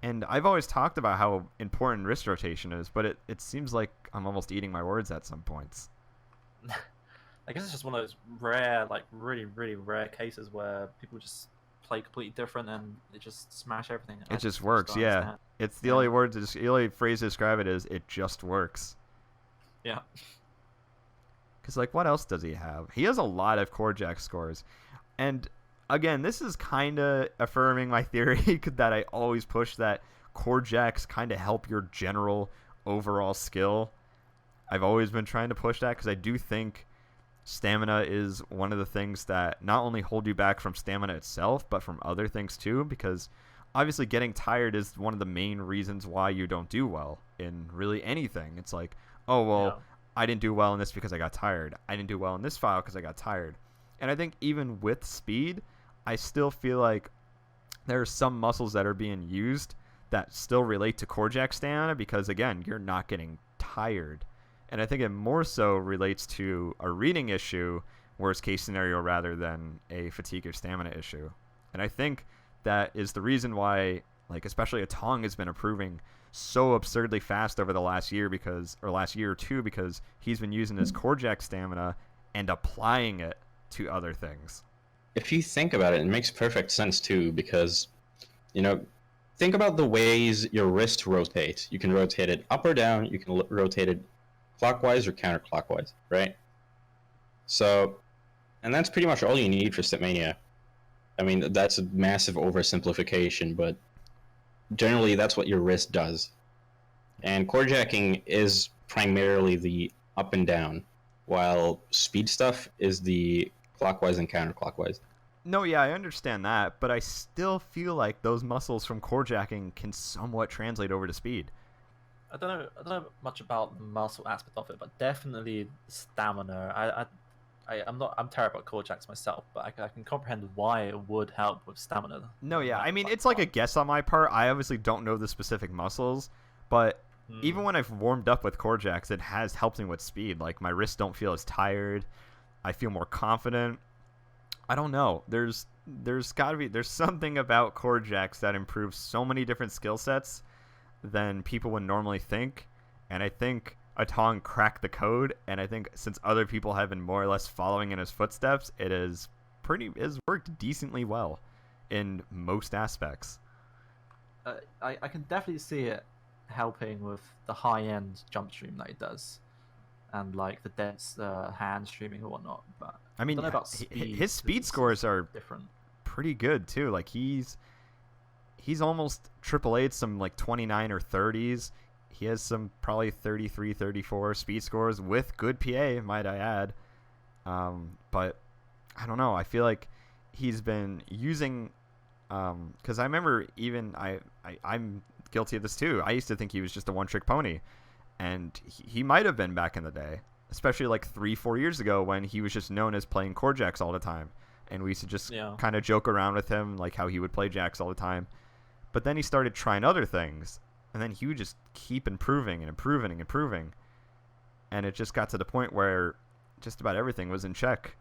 Speaker 1: And I've always talked about how important wrist rotation is, but it seems like I'm almost eating my words at some points.
Speaker 2: I guess it's just one of those rare, like really, really rare cases where people just play completely different and they just smash everything.
Speaker 1: It just works, yeah. It's the only word, the only phrase to describe it is it just works.
Speaker 2: Yeah.
Speaker 1: Because, like, what else does he have? He has a lot of core jack scores. And, again, this is kind of affirming my theory that I always push that core jacks kind of help your general overall skill. I've always been trying to push that because I do think stamina is one of the things that not only hold you back from stamina itself, but from other things too, because obviously getting tired is one of the main reasons why you don't do well in really anything. It's like, oh, well, yeah, I didn't do well in this because I got tired. I didn't do well in this file because I got tired. And I think even with speed, I still feel like there are some muscles that are being used that still relate to core jack stamina because, again, you're not getting tired. And I think it more so relates to a reading issue, worst case scenario, rather than a fatigue or stamina issue. And I think that is the reason why, like, especially Atong has been improving so absurdly fast over the last year last year or two, because he's been using his core jack stamina and applying it to other things.
Speaker 3: If you think about it, it makes perfect sense too, because, think about the ways your wrist rotates. You can rotate it up or down. You can rotate it clockwise or counterclockwise, right? So, and that's pretty much all you need for Stepmania. I mean, that's a massive oversimplification, but generally that's what your wrist does. And core jacking is primarily the up and down, while speed stuff is the clockwise and counterclockwise.
Speaker 1: No, yeah, I understand that, but I still feel like those muscles from core jacking can somewhat translate over to speed.
Speaker 2: I don't know much about the muscle aspect of it, but definitely stamina. I'm terrible at core jacks myself, but I can comprehend why it would help with stamina.
Speaker 1: No, yeah, I mean, it's like a guess on my part. I obviously don't know the specific muscles, but even when I've warmed up with core jacks, it has helped me with speed. Like, my wrists don't feel as tired. I feel more confident. I don't know. There's something about core jacks that improves so many different skill sets than people would normally think, and I think Atong cracked the code, and I think since other people have been more or less following in his footsteps, it has worked decently well in most aspects.
Speaker 2: I can definitely see it helping with the high-end jump stream that he does, and like the dense hand streaming and whatnot. But
Speaker 1: I mean,
Speaker 2: don't know about speed,
Speaker 1: his speed scores are
Speaker 2: different,
Speaker 1: pretty good too. Like he's almost AAA'd some like 29 or 30s. He has some probably 33, 34 speed scores with good PA, might I add. But I don't know. I feel like he's been using, because I remember even I'm guilty of this too. I used to think he was just a one-trick pony, and he might have been back in the day. especially like 3-4 years ago when he was just known as playing core jacks all the time, and we used to just kind of joke around with him like how he would play jacks all the time. But then he started trying other things, and then he would just keep improving and improving and improving, and it just got to the point where just about everything was in check.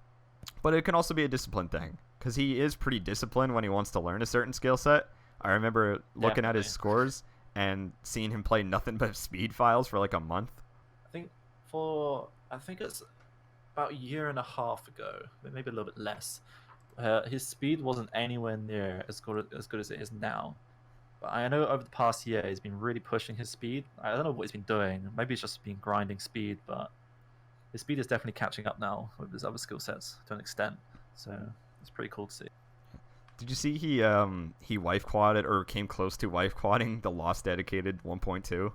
Speaker 1: But it can also be a discipline thing, because he is pretty disciplined when he wants to learn a certain skill set. I remember looking at his scores and seeing him play nothing but speed files for like a month.
Speaker 2: I think it's about a year and a half ago, maybe a little bit less. His speed wasn't anywhere near as good as it is now. But I know over the past year he's been really pushing his speed. I don't know what he's been doing. Maybe he's just been grinding speed, but his speed is definitely catching up now with his other skill sets to an extent. So it's pretty cool to see.
Speaker 1: Did you see he wife quadded or came close to wife quadding the Lost Dedicated 1.2?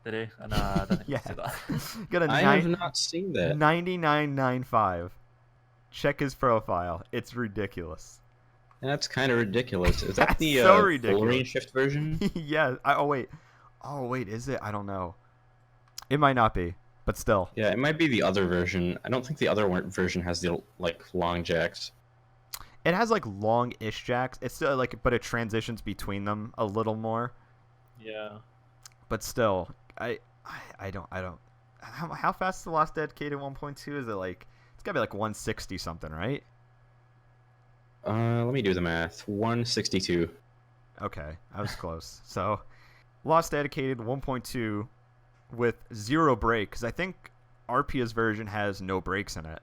Speaker 2: Did he? And I don't think
Speaker 1: yeah.
Speaker 2: see that.
Speaker 1: Got a
Speaker 3: I have not seen that.
Speaker 1: 99.95. Check his profile. It's ridiculous.
Speaker 3: That's kind of ridiculous. Is that the
Speaker 1: so
Speaker 3: full range shift version?
Speaker 1: Yeah. Oh wait, is it? I don't know. It might not be, but still.
Speaker 3: Yeah, it might be the other version. I don't think the other version has the like long jacks.
Speaker 1: It has like long-ish jacks. It's still like, but it transitions between them a little more.
Speaker 2: Yeah.
Speaker 1: But still, I don't. How fast is the Lost Dedicated 1.2? Is it like? It's gotta be like 160 something, right?
Speaker 3: Let me do the math. 162.
Speaker 1: Okay, I was close. So, Lost Dedicated 1.2 with 0 break, because I think Arpia's version has no breaks in it.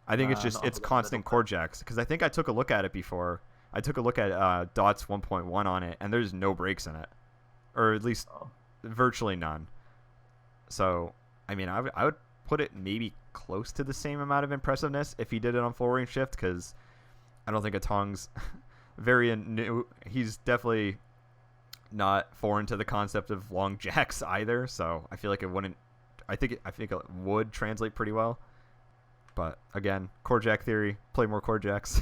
Speaker 1: I think it's constant core jacks, because I think I took a look at it before. I took a look at Dot's 1.1 on it, and there's no breaks in it, or at least virtually none. So, I mean, I would put it maybe close to the same amount of impressiveness if he did it on full range shift, because I don't think Atong's very new. He's definitely not foreign to the concept of long jacks either. So I feel like it wouldn't. I think it would translate pretty well. But again, core jack theory. Play more core jacks.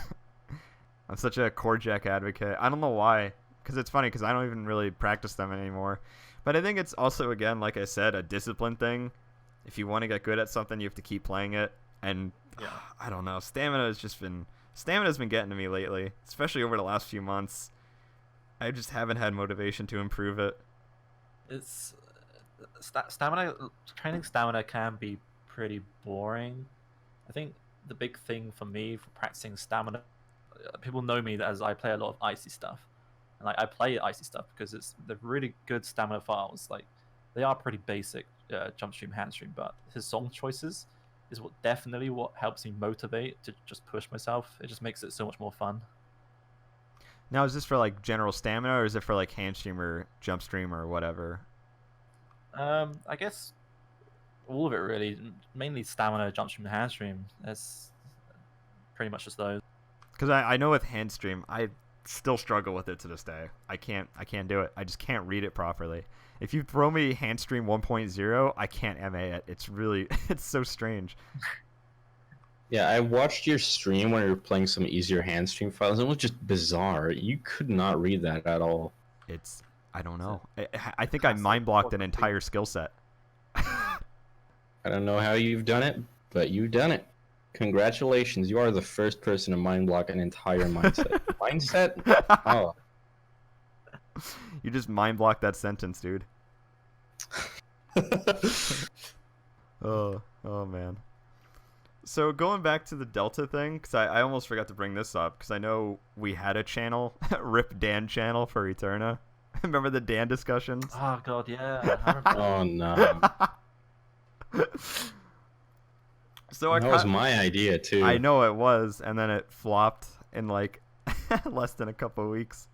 Speaker 1: I'm such a core jack advocate. I don't know why, because it's funny because I don't even really practice them anymore. But I think it's also, again, like I said, a discipline thing. If you want to get good at something, you have to keep playing it. And I don't know, Stamina's been getting to me lately, especially over the last few months. I just haven't had motivation to improve it.
Speaker 2: It's training stamina can be pretty boring. I think the big thing for me for practicing stamina, people know me as I play a lot of icy stuff, and I play icy stuff because they're really good stamina files. Like, they are pretty basic jump stream, hand stream, but his song choices is what helps me motivate to just push myself. It just makes it so much more fun.
Speaker 1: Now, is this for like general stamina, or is it for like hand stream or jump stream or whatever?
Speaker 2: I guess all of it really. Mainly stamina, jump stream, and hand stream. That's pretty much just those.
Speaker 1: Because I know with hand stream, I still struggle with it to this day. I can't do it. I just can't read it properly. If you throw me handstream 1.0, I can't MA it. It's really, it's so strange.
Speaker 3: Yeah, I watched your stream when you were playing some easier handstream files. It was just bizarre. You could not read that at all.
Speaker 1: I don't know. I think I mind blocked an entire skill set.
Speaker 3: I don't know how you've done it, but you've done it. Congratulations. You are the first person to mind block an entire mindset. Mindset? Oh.
Speaker 1: You just mind blocked that sentence, dude. Oh man. So going back to the Delta thing, because I almost forgot to bring this up, because I know we had a channel, Rip Dan channel for Eterna. Remember the Dan discussions?
Speaker 2: Oh god, yeah. I remember.
Speaker 3: Oh no.
Speaker 1: So
Speaker 3: that was my idea too.
Speaker 1: I know it was, and then it flopped in like less than a couple of weeks.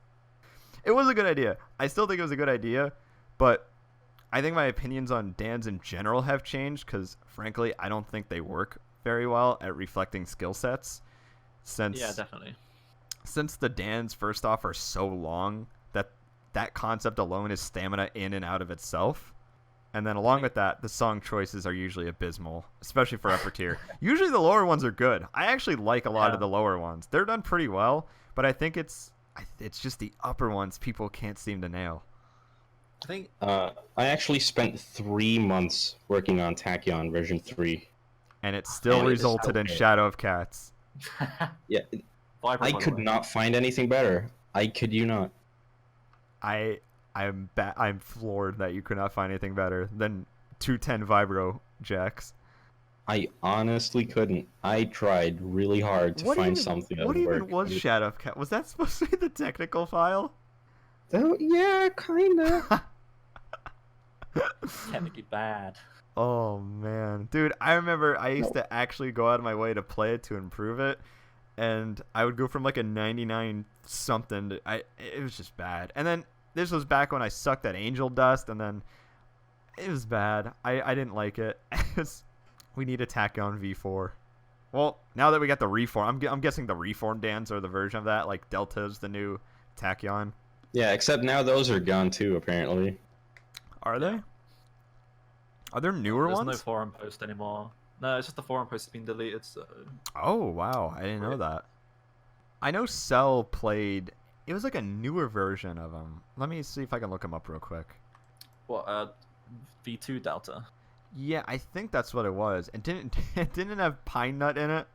Speaker 1: It was a good idea. I still think it was a good idea, but I think my opinions on Dans in general have changed because, frankly, I don't think they work very well at reflecting skill sets.
Speaker 2: Yeah, definitely.
Speaker 1: Since the Dans, first off, are so long that concept alone is stamina in and out of itself. And then along with that, the song choices are usually abysmal, especially for upper tier. Usually the lower ones are good. I actually like a lot of the lower ones. They're done pretty well, but I think it's just the upper ones people can't seem to nail.
Speaker 2: I think
Speaker 3: I actually spent 3 months working on Tachyon version 3.
Speaker 1: And it still
Speaker 3: And it's
Speaker 1: resulted in
Speaker 3: okay.
Speaker 1: Shadow of Cats.
Speaker 3: Yeah,
Speaker 2: Vibrant,
Speaker 3: I
Speaker 2: by the
Speaker 3: could
Speaker 2: way.
Speaker 3: not find anything better. I kid you not.
Speaker 1: I'm floored that you could not find anything better than 210 Vibro jacks.
Speaker 3: I honestly couldn't. I tried really hard to find something that
Speaker 1: What
Speaker 3: would
Speaker 1: even
Speaker 3: work.
Speaker 1: was Shadow of Cat? Was that supposed to be the technical file?
Speaker 3: Oh, yeah, kinda.
Speaker 2: Technically bad.
Speaker 1: Oh man, dude, I remember I used to actually go out of my way to play it to improve it, and I would go from like a 99 something to it was just bad. And then this was back when I sucked at Angel Dust, and then it was bad. I didn't like it. We need a Tachyon V4. Well, now that we got the Reform, I'm guessing the Reform Dans are the version of that, like Delta's the new Tachyon.
Speaker 3: Yeah, except now those are gone too, apparently.
Speaker 1: Are they? Are there newer
Speaker 2: There's
Speaker 1: ones?
Speaker 2: no forum post anymore. No, it's just the forum post has been deleted. So
Speaker 1: Oh, wow. I didn't know that. I know Cell played... It was like a newer version of them. Let me see if I can look them up real quick.
Speaker 2: what? V2 Delta.
Speaker 1: Yeah, I think that's what it was. And didn't it have Pine Nut in it?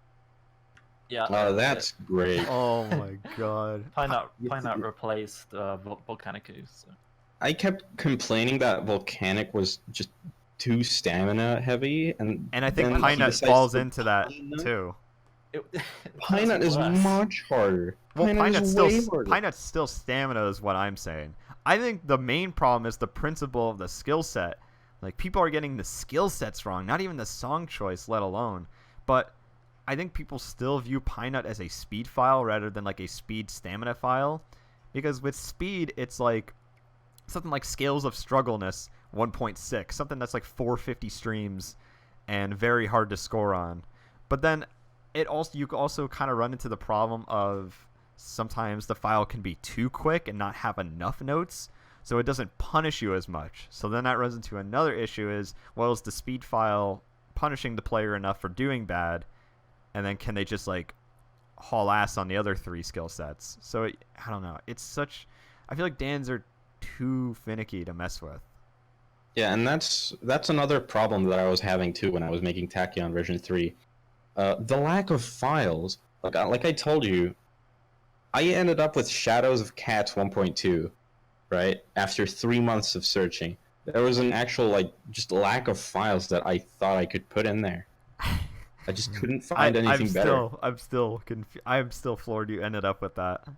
Speaker 2: Yeah.
Speaker 3: Oh, that's great.
Speaker 1: Oh my god.
Speaker 2: Pine Nut replaced Volcanicu. So.
Speaker 3: I kept complaining that Volcanic was just too stamina heavy, and
Speaker 1: And I think
Speaker 3: then
Speaker 1: Pine
Speaker 3: he
Speaker 1: Nut
Speaker 3: decides
Speaker 1: falls
Speaker 3: to
Speaker 1: into that
Speaker 3: Pine Nut.
Speaker 1: too.
Speaker 3: Pine Nut is
Speaker 2: worse.
Speaker 3: much harder.
Speaker 1: Well,
Speaker 3: Pine
Speaker 1: Pine
Speaker 3: Nut
Speaker 1: Nut's
Speaker 3: is
Speaker 1: still
Speaker 3: way harder.
Speaker 1: Pine Nut's still stamina is what I'm saying. I think the main problem is the principle of the skill set. Like, people are getting the skill sets wrong, not even the song choice, let alone. But I think people still view Pine Nut as a speed file rather than like a speed stamina file, because with speed it's like something like Scales of Struggleness 1.6, something that's like 450 streams and very hard to score on. But then you also kind of run into the problem of sometimes the file can be too quick and not have enough notes, so it doesn't punish you as much. So then that runs into another issue is, well, is the speed file punishing the player enough for doing bad, and then can they just like haul ass on the other 3 skill sets? So I don't know. I feel like Dans are too finicky to mess with.
Speaker 3: Yeah, and that's another problem that I was having too when I was making Tachyon version 3. The lack of files. Like I told you, I ended up with Shadows of Cats 1.2, right? After 3 months of searching. There was an actual just lack of files that I thought I could put in there. I just couldn't find anything better.
Speaker 1: I'm still floored you ended up with that.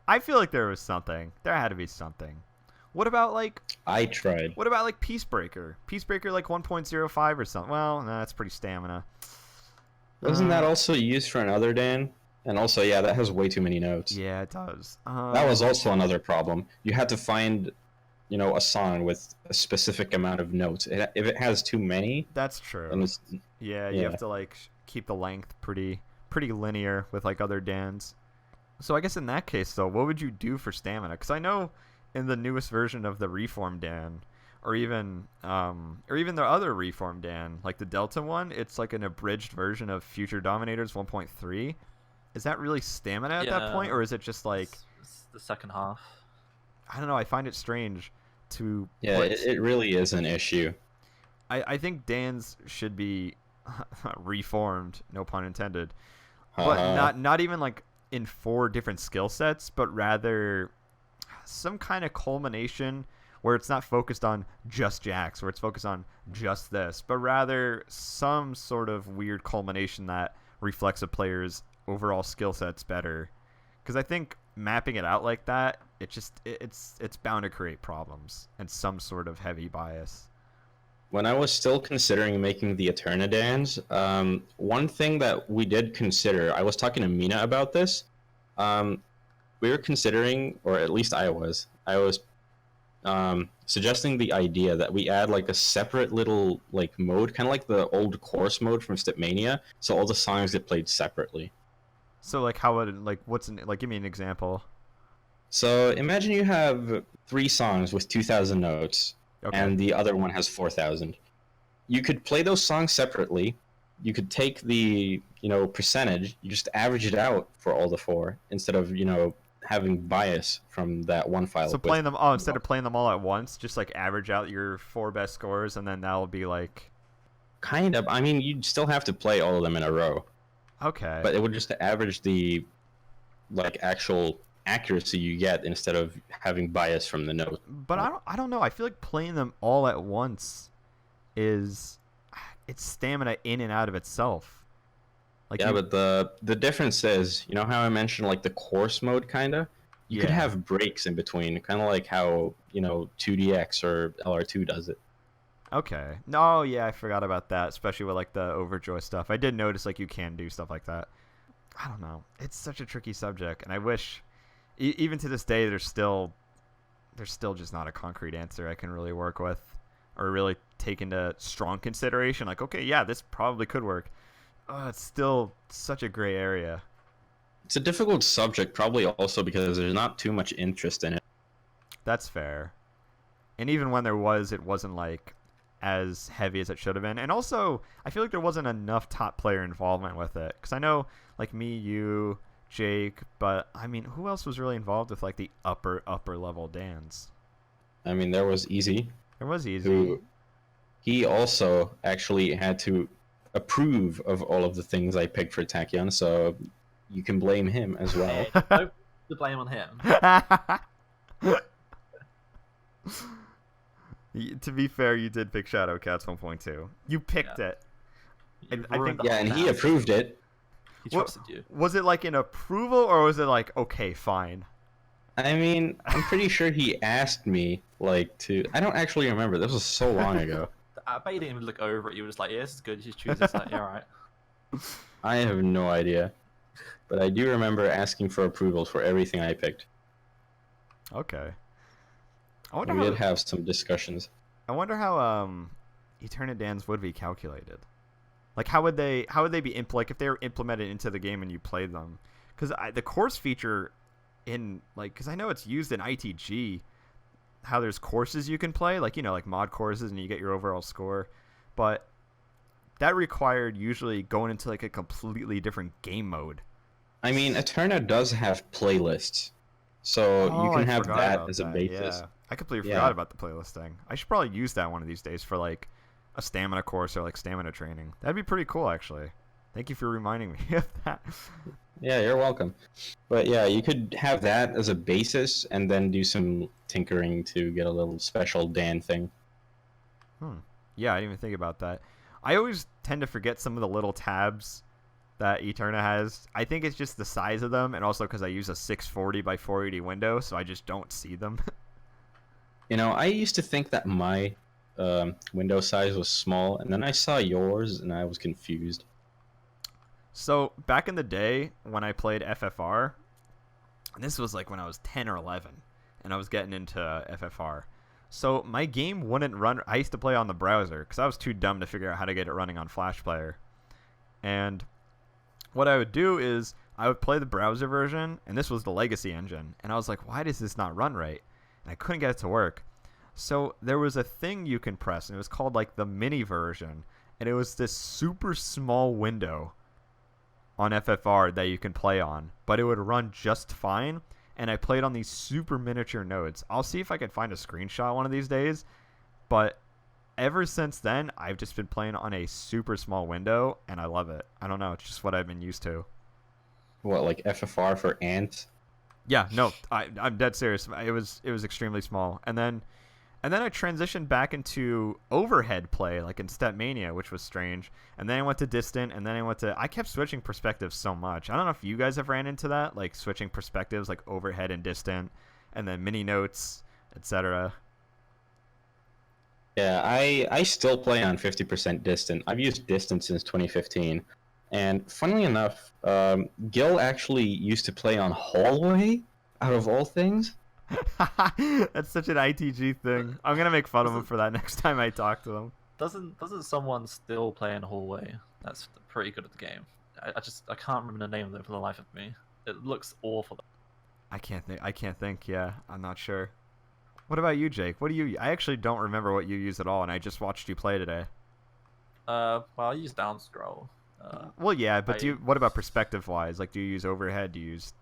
Speaker 1: I feel like there was something. There had to be something. What about
Speaker 3: I tried.
Speaker 1: What about like Peacebreaker? Peacebreaker like 1.05 or something. Well, no, that's pretty stamina.
Speaker 3: Wasn't that also used for another Dan? And also, yeah, that has way too many notes.
Speaker 1: Yeah, it does.
Speaker 3: That was also another problem. You had to find, a song with a specific amount of notes. If it has too many,
Speaker 1: That's true.
Speaker 3: then it's,
Speaker 1: Yeah, you have to like keep the length pretty linear with like other Dans. So I guess in that case though, what would you do for stamina? Because I know in the newest version of the Reform Dan, or even the other Reform Dan, like the Delta one, it's like an abridged version of Future Dominators 1.3. Is that really stamina at that point, or is it just like
Speaker 2: it's the second half?
Speaker 1: I don't know. I find it strange to
Speaker 3: yeah, it really is an issue.
Speaker 1: I think Dan's should be reformed, no pun intended, but not even like in 4 different skill sets, but rather some kind of culmination where it's not focused on just jacks, where it's focused on just this, but rather some sort of weird culmination that reflects a player's overall skill sets better. Because I think mapping it out like that, it's bound to create problems and some sort of heavy bias.
Speaker 3: When I was still considering making the Eternidans, one thing that we did consider, I was talking to Mina about this. We were considering, or at least I was suggesting the idea that we add like a separate little like mode, kind of like the old course mode from Stepmania, so all the songs get played separately.
Speaker 1: So like how would give me an example.
Speaker 3: So imagine you have 3 songs with 2,000 notes,
Speaker 1: Okay.
Speaker 3: and the other one has 4,000. You could play those songs separately. You could take the percentage, you just average it out for all the 4 instead of having bias from that one file.
Speaker 1: So playing them instead of playing them all at once, just like average out your 4 best scores, and then that'll be like.
Speaker 3: Kind of. I mean, you'd still have to play all of them in a row.
Speaker 1: Okay.
Speaker 3: But it would just average the like actual accuracy you get instead of having bias from the note.
Speaker 1: But I don't know. I feel like playing them all at once it's stamina in and out of itself. Like
Speaker 3: yeah, but the difference is, you know how I mentioned like the course mode kinda? You could have breaks in between, kinda like how, 2DX or LR2 does it.
Speaker 1: Okay. No, yeah, I forgot about that, especially with like the Overjoy stuff. I did notice like you can do stuff like that. I don't know. It's such a tricky subject, and I wish even to this day there's still just not a concrete answer I can really work with or really take into strong consideration. Like, okay, yeah, this probably could work. It's still such a gray area.
Speaker 3: It's a difficult subject, probably also because there's not too much interest in it.
Speaker 1: That's fair. And even when there was, it wasn't like as heavy as it should have been. And also, I feel like there wasn't enough top player involvement with it. Because I know, like me, you, Jake, but I mean, who else was really involved with like the upper level Dans?
Speaker 3: I mean, there was Easy.
Speaker 1: There was Easy.
Speaker 3: He also actually had to approve of all of the things I picked for Tachyon, so you can blame him as well.
Speaker 2: Hey, don't put the blame on him.
Speaker 1: To be fair, you did pick Shadowcats 1.2. You picked it. I think.
Speaker 3: Yeah, and he approved it.
Speaker 2: He trusted you.
Speaker 1: Was it like an approval, or was it like, okay, fine?
Speaker 3: I mean, I'm pretty sure he asked me, like, to... I don't actually remember. This was so long ago.
Speaker 2: I bet you didn't even look over it. You were just like, yeah, this is good. You just choose this. Like, yeah, alright.
Speaker 3: I have no idea. But I do remember asking for approvals for everything I picked.
Speaker 1: Okay.
Speaker 3: We did have some discussions.
Speaker 1: I wonder how Eternidans would be calculated. Like, how would they be like if they were implemented into the game and you played them? Because the course feature because I know it's used in ITG, how there's courses you can play, like like mod courses, and you get your overall score, but that required usually going into like a completely different game mode. I
Speaker 3: mean, Eterna does have playlists, so you can have that as a basis.
Speaker 1: Yeah. I completely forgot about the playlist thing. I should probably use that one of these days for like a stamina course or like stamina training. That'd be pretty cool, actually. Thank you for reminding me of that.
Speaker 3: Yeah, you're welcome. But yeah, you could have that as a basis and then do some tinkering to get a little special Dan thing.
Speaker 1: Yeah, I didn't even think about that. I always tend to forget some of the little tabs that Eterna has. I think it's just the size of them, and also because I use a 640 by 480 window, so I just don't see them.
Speaker 3: I used to think that my window size was small, and then I saw yours, and I was confused.
Speaker 1: So, back in the day, when I played FFR, and this was like when I was 10 or 11, and I was getting into FFR, so my game wouldn't run. I used to play on the browser, because I was too dumb to figure out how to get it running on Flash Player. And what I would do is, I would play the browser version, and this was the legacy engine, and I was like, why does this not run right? And I couldn't get it to work. So there was a thing you can press, and it was called like the mini version, and it was this super small window on FFR that you can play on, but it would run just fine, and I played on these super miniature nodes. I'll see if I can find a screenshot one of these days, but ever since then, I've just been playing on a super small window, and I love it. I don't know, it's just what I've been used to.
Speaker 3: What, like FFR for ants?
Speaker 1: Yeah, no, I'm dead serious. It was extremely small, and then I transitioned back into overhead play, like in Stepmania, which was strange. And then I went to distant, and then I kept switching perspectives so much. I don't know if you guys have ran into that, like switching perspectives, like overhead and distant, and then mini notes, etc.
Speaker 3: Yeah, I still play on 50% distant. I've used distant since 2015. And funnily enough, Gil actually used to play on hallway, out of all things.
Speaker 1: That's such an ITG thing. I'm gonna make fun of him for that next time I talk to him.
Speaker 2: Doesn't someone still play in hallway? That's pretty good at the game. I can't remember the name of it for the life of me. It looks awful.
Speaker 1: I can't think. Yeah, I'm not sure. What about you, Jake? What do you? I actually don't remember what you use at all, and I just watched you play today.
Speaker 2: Well, I use down scroll.
Speaker 1: Well, yeah, but what about perspective-wise? Like, do you use overhead? Do you use?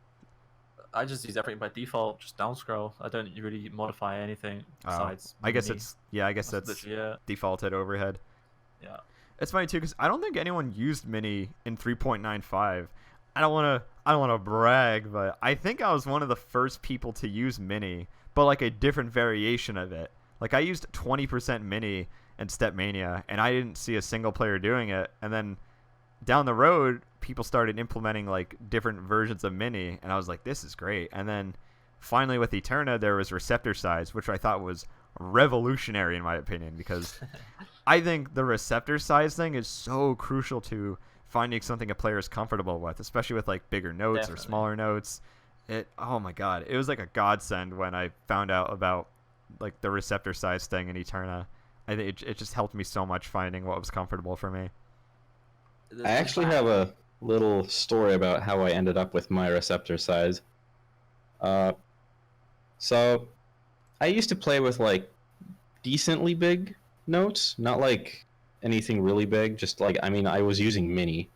Speaker 2: I just use everything by default, just down scroll. I don't really modify anything besides.
Speaker 1: I guess
Speaker 2: mini.
Speaker 1: it's I guess that's
Speaker 2: literally it.
Speaker 1: defaulted overhead.
Speaker 2: Yeah.
Speaker 1: It's funny too because I don't think anyone used mini in 3.95. I don't want to brag, but I think I was one of the first people to use mini, but like a different variation of it. Like I used 20% mini in Stepmania, and I didn't see a single player doing it. And then down the road, people started implementing like different versions of mini, and I was like, this is great. And then finally with Eterna, there was receptor size, which I thought was revolutionary in my opinion, because I think the receptor size thing is so crucial to finding something a player is comfortable with, especially with like bigger notes
Speaker 2: Definitely.
Speaker 1: or smaller notes. Oh my god, it was like a godsend when I found out about like the receptor size thing in Eterna. I think it just helped me so much finding what was comfortable for me.
Speaker 3: I actually have a little story about how I ended up with my receptor size. So I used to play with like decently big notes, not like anything really big, just like, I mean, I was using mini.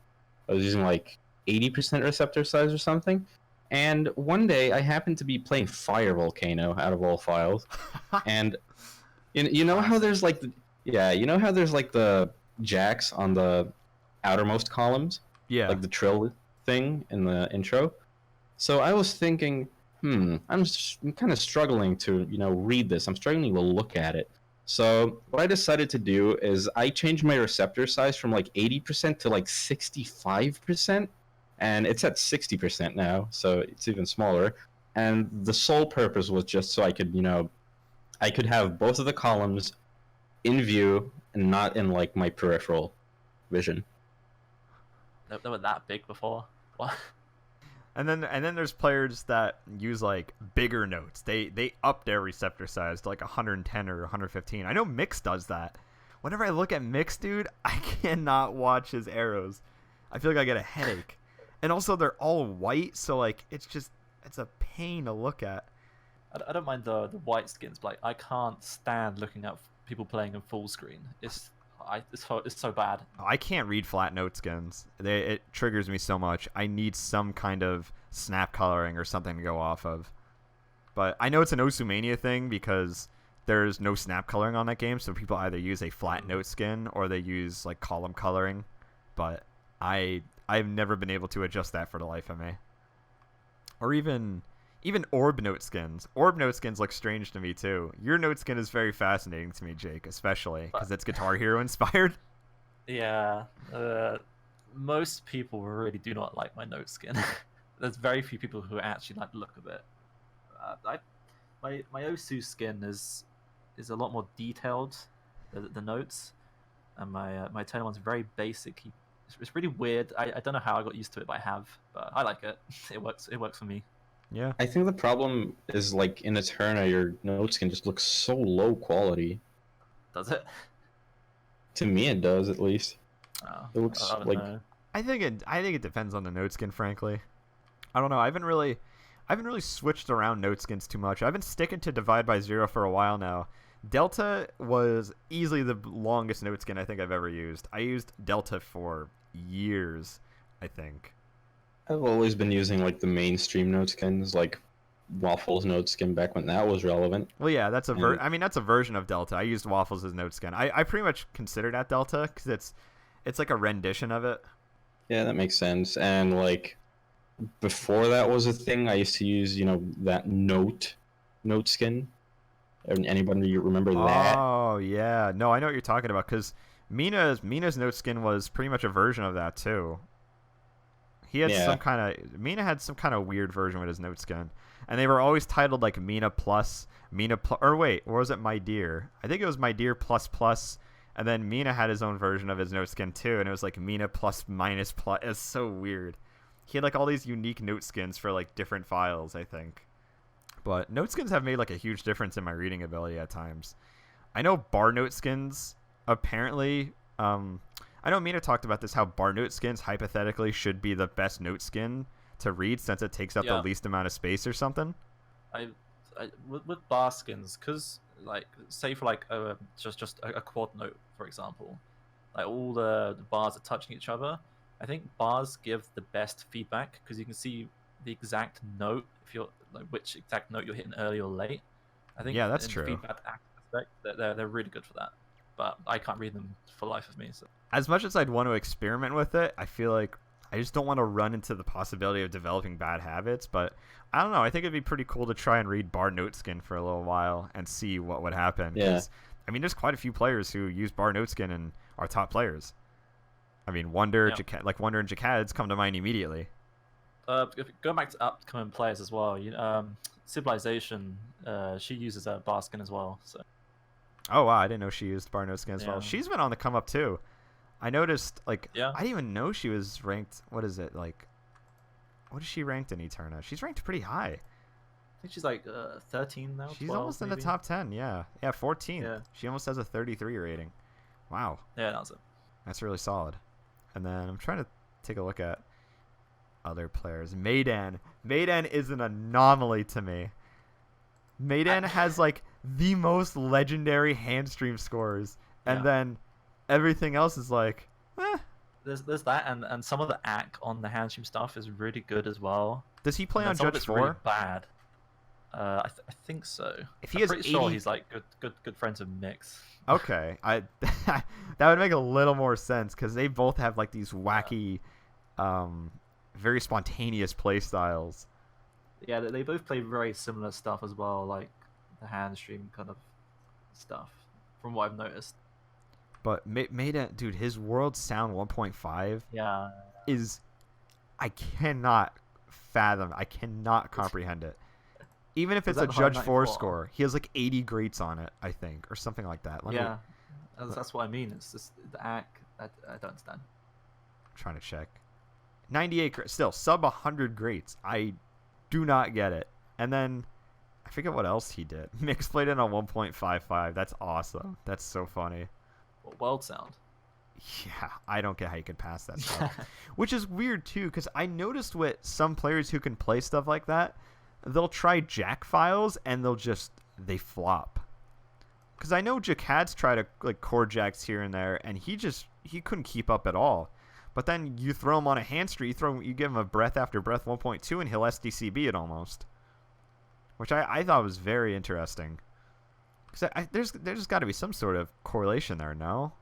Speaker 3: I was using like 80% receptor size or something. And one day I happened to be playing Fire Volcano out of all files. And you know how there's like you know how there's like the jacks on the outermost columns?
Speaker 1: Yeah.
Speaker 3: Like the trill thing in the intro. So I was thinking, I'm kind of struggling to, read this. I'm struggling to look at it. So what I decided to do is I changed my receptor size from like 80% to like 65%, and it's at 60% now, so it's even smaller. And the sole purpose was just so I could, I could have both of the columns in view and not in like my peripheral vision.
Speaker 2: They were that big before. What?
Speaker 1: And then there's players that use like bigger notes. They up their receptor size to like 110 or 115. I know Mix does that. Whenever I look at Mix, dude, I cannot watch his arrows. I feel like I get a headache. And also they're all white, so like it's a pain to look at.
Speaker 2: I don't mind the white skins, but like, I can't stand looking at people playing in full screen. It's so bad.
Speaker 1: I can't read flat note skins. It triggers me so much. I need some kind of snap coloring or something to go off of. But I know it's an Osumania thing because there's no snap coloring on that game, so people either use a flat note skin or they use like column coloring. But I've never been able to adjust that for the life of me. Or even orb note skins. Orb note skins look strange to me too. Your note skin is very fascinating to me, Jake, especially because it's Guitar Hero inspired.
Speaker 2: Yeah, most people really do not like my note skin. There's very few people who actually like the look of it. My Osu skin is a lot more detailed, the notes, and my Eternal one's very basic. It's really weird. I don't know how I got used to it, but I have. But I like it. It works for me.
Speaker 1: Yeah.
Speaker 3: I think the problem is like in Eterna, your note skin just looks so low quality.
Speaker 2: Does it?
Speaker 3: To me, it does at least.
Speaker 2: Oh,
Speaker 3: It looks
Speaker 2: I don't
Speaker 3: like
Speaker 2: know.
Speaker 1: I think it depends on the note skin, frankly. I don't know. I haven't really switched around note skins too much. I've been sticking to Divide by Zero for a while now. Delta was easily the longest note skin I think I've ever used. I used Delta for years, I think.
Speaker 3: I've always been using like the mainstream note skins, like Waffles note skin back when that was relevant.
Speaker 1: Well, yeah, that's a version of Delta. I used Waffles as note skin. I pretty much consider that Delta because it's like a rendition of it.
Speaker 3: Yeah, that makes sense. And like before that was a thing, I used to use, that note skin. Anybody remember that?
Speaker 1: Oh yeah, no, I know what you're talking about because Mina's note skin was pretty much a version of that too. Mina had some kind of weird version with his note skin, and they were always titled like Mina Plus, or wait, or was it My Dear? I think it was My Dear Plus Plus, and then Mina had his own version of his note skin too, and it was like Mina Plus Minus Plus. It's so weird. He had like all these unique note skins for like different files, I think. But note skins have made like a huge difference in my reading ability at times. I know bar note skins apparently. I know Mina talked about this, how bar note skins hypothetically should be the best note skin to read since it takes up the least amount of space or something.
Speaker 2: With bar skins, because like say for like just a quad note, for example, like all the bars are touching each other. I think bars give the best feedback because you can see the exact note, if you're like which exact note you're hitting early or late. I think
Speaker 1: Yeah, that's
Speaker 2: in
Speaker 1: true.
Speaker 2: the feedback aspect, they're really good for that. But I can't read them for the life of me. So
Speaker 1: As much as I'd want to experiment with it, I feel like I just don't want to run into the possibility of developing bad habits. But I don't know. I think it'd be pretty cool to try and read bar note skin for a little while and see what would happen.
Speaker 3: Yeah.
Speaker 1: I mean, there's quite a few players who use bar note skin and are top players. I mean, Wonder,
Speaker 2: Yeah.
Speaker 1: Wonder and Jacads come to mind immediately.
Speaker 2: going back to upcoming players as well, Civilization, she uses a bar skin as well. So
Speaker 1: Oh wow, I didn't know she used bar note skin as well.
Speaker 2: Yeah.
Speaker 1: She's been on the come up too. I noticed, like,
Speaker 2: Yeah.
Speaker 1: I didn't even know she was ranked. What is it like? What is she ranked in Eterna? She's ranked pretty high.
Speaker 2: I think she's like 13 now.
Speaker 1: She's
Speaker 2: 12
Speaker 1: almost in
Speaker 2: maybe.
Speaker 1: the top 10. Yeah, 14.
Speaker 2: Yeah.
Speaker 1: She almost has a 33 rating. Wow,
Speaker 2: Yeah, that was it.
Speaker 1: that's really solid. And then I'm trying to take a look at other players. Maydan is an anomaly to me. Maydan has like the most legendary handstream scores, and
Speaker 2: Yeah.
Speaker 1: then everything else is like,
Speaker 2: There's that, and some of the ACK on the handstream stuff is really good as well.
Speaker 1: Does he play
Speaker 2: And
Speaker 1: on
Speaker 2: then some of
Speaker 1: Judge
Speaker 2: it's
Speaker 1: 4?
Speaker 2: really bad. I think so.
Speaker 1: If he
Speaker 2: I'm
Speaker 1: has
Speaker 2: pretty sure
Speaker 1: 80
Speaker 2: he's like good friends with Mix.
Speaker 1: Okay, that would make a little more sense because they both have like these wacky, very spontaneous play styles.
Speaker 2: Yeah, they both play very similar stuff as well, like the handstream kind of stuff, from what I've noticed.
Speaker 1: But Maydan, dude, his World Sound 1.5
Speaker 2: Yeah.
Speaker 1: is, I cannot fathom, I cannot comprehend it. Even if
Speaker 2: Is
Speaker 1: it's a
Speaker 2: that the
Speaker 1: Judge 4
Speaker 2: 194?
Speaker 1: score, he has like 80 greats on it, I think, or something like that. Let me,
Speaker 2: Yeah. That's what I mean. It's just the ACK. I don't understand.
Speaker 1: I'm trying to check. 98, still sub 100 greats. I do not get it. And then I forget what else he did. Mix played it on 1.55. That's awesome. That's so funny.
Speaker 2: What world sound?
Speaker 1: Yeah, I don't get how you could pass that stuff. Which is weird too, because I noticed with some players who can play stuff like that, they'll try jack files and they flop. Because I know Jacad's tried to like chord jacks here and there, and he couldn't keep up at all. But then you throw him on a hand street, you give him a breath after breath 1.2, and he'll SDCB it almost. Which I thought was very interesting. Because there's got to be some sort of correlation there, no?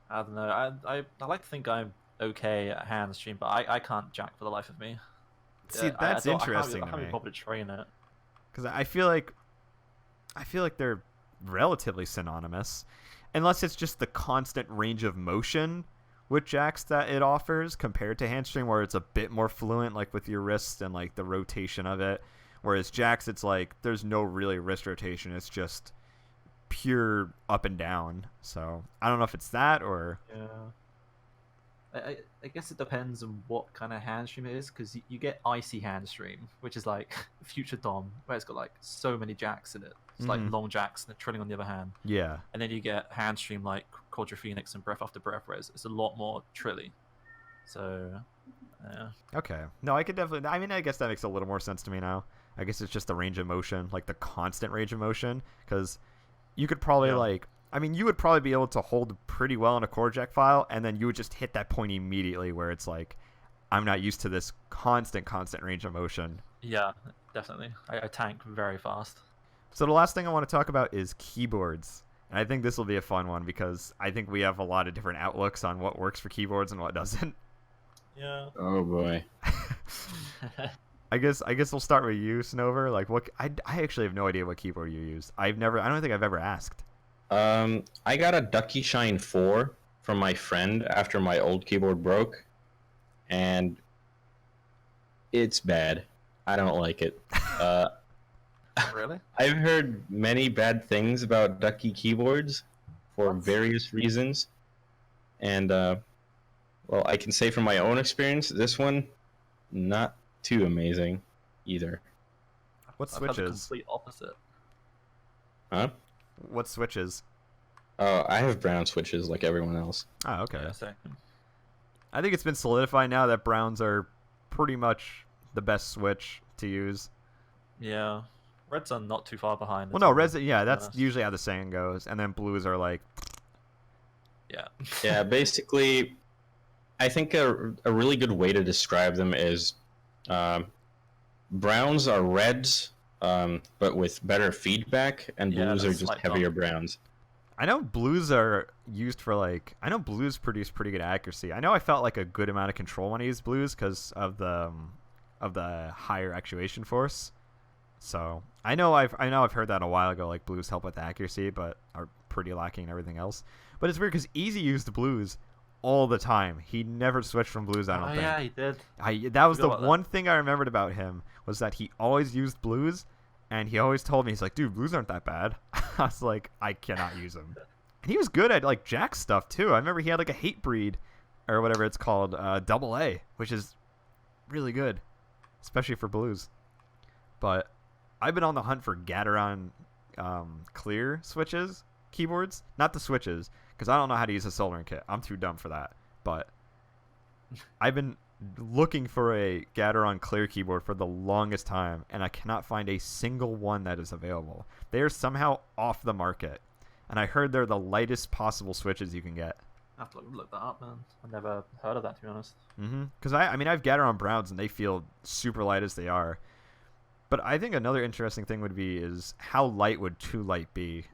Speaker 2: I don't know. I like to think I'm okay at handstream, but I can't jack for the life of me.
Speaker 1: See, that's interesting
Speaker 2: I
Speaker 1: to
Speaker 2: can't
Speaker 1: me.
Speaker 2: be bothered to train it.
Speaker 1: Because I feel like they're relatively synonymous, unless it's just the constant range of motion with jacks that it offers compared to handstream, where it's a bit more fluent, like with your wrists and like the rotation of it. Whereas jacks, it's like there's no really wrist rotation; it's just pure up and down. So I don't know if it's that or
Speaker 2: Yeah. I guess it depends on what kind of handstream it is, because you get icy handstream, which is like Future Dom, where it's got like so many jacks in it. It's like
Speaker 1: Mhm.
Speaker 2: long jacks and trilling on the other hand.
Speaker 1: yeah.
Speaker 2: And then you get handstream like Quadra Phoenix and Breath After Breath, where it's a lot more trilly. So, yeah.
Speaker 1: Okay. No, I could definitely. I mean, I guess that makes a little more sense to me now. I guess it's just the range of motion, like the constant range of motion, because you could probably
Speaker 2: Yeah.
Speaker 1: you would probably be able to hold pretty well in a chord jack file, and then you would just hit that point immediately where it's like, I'm not used to this constant range of motion.
Speaker 2: Yeah, definitely. I tank very fast.
Speaker 1: So the last thing I want to talk about is keyboards. And I think this will be a fun one because I think we have a lot of different outlooks on what works for keyboards and what doesn't.
Speaker 2: Yeah.
Speaker 3: Oh boy.
Speaker 1: I guess we'll start with you, Snover. Like, what? I actually have no idea what keyboard you use. I don't think I've ever asked.
Speaker 3: I got a Ducky Shine 4 from my friend after my old keyboard broke, and it's bad. I don't like it.
Speaker 2: Really?
Speaker 3: I've heard many bad things about Ducky keyboards for various reasons, and well, I can say from my own experience, this one not too amazing either.
Speaker 1: What
Speaker 2: I've had the
Speaker 1: switches?
Speaker 2: complete opposite.
Speaker 3: Huh?
Speaker 1: What switches?
Speaker 3: Oh, I have brown switches like everyone else.
Speaker 1: Oh, okay.
Speaker 2: Yeah, same.
Speaker 1: I think it's been solidified now that browns are pretty much the best switch to use.
Speaker 2: Yeah. Reds are not too far behind.
Speaker 1: Well,
Speaker 2: at
Speaker 1: no,
Speaker 2: all,
Speaker 1: red.
Speaker 2: to
Speaker 1: Yeah,
Speaker 2: be
Speaker 1: that's
Speaker 2: honest.
Speaker 1: usually how the saying goes, and then blues are like,
Speaker 2: Yeah.
Speaker 3: Yeah, basically, I think a really good way to describe them is browns are reds, but with better feedback, and
Speaker 2: Yeah,
Speaker 3: blues are
Speaker 2: there's a
Speaker 3: just
Speaker 2: slight
Speaker 3: heavier
Speaker 2: bump.
Speaker 3: browns.
Speaker 1: I know blues are used for like. I know blues produce pretty good accuracy. I know I felt like a good amount of control when I used blues because of the higher actuation force. So I know I've heard that a while ago. Like blues help with accuracy, but are pretty lacking in everything else. But it's weird because Easy used blues all the time. He never switched from blues. I don't think.
Speaker 2: Yeah, he did.
Speaker 1: That was the
Speaker 2: Forgot about that.
Speaker 1: one thing I remembered about him was that he always used blues, and he always told me he's like, dude, blues aren't that bad. I was like, I cannot use them. And he was good at like Jack stuff too. I remember he had like a hate breed or whatever it's called, double A, which is really good, especially for blues. But I've been on the hunt for Gateron clear switches, keyboards, not the switches, because I don't know how to use a soldering kit. I'm too dumb for that. But I've been looking for a Gateron clear keyboard for the longest time, and I cannot find a single one that is available. They are somehow off the market, and I heard they're the lightest possible switches you can get.
Speaker 2: I have to look that up, man. I've never heard of that, to be honest.
Speaker 1: Because I mean, I have Gateron Browns, and they feel super light as they are. But I think another interesting thing would be is how light would too light be?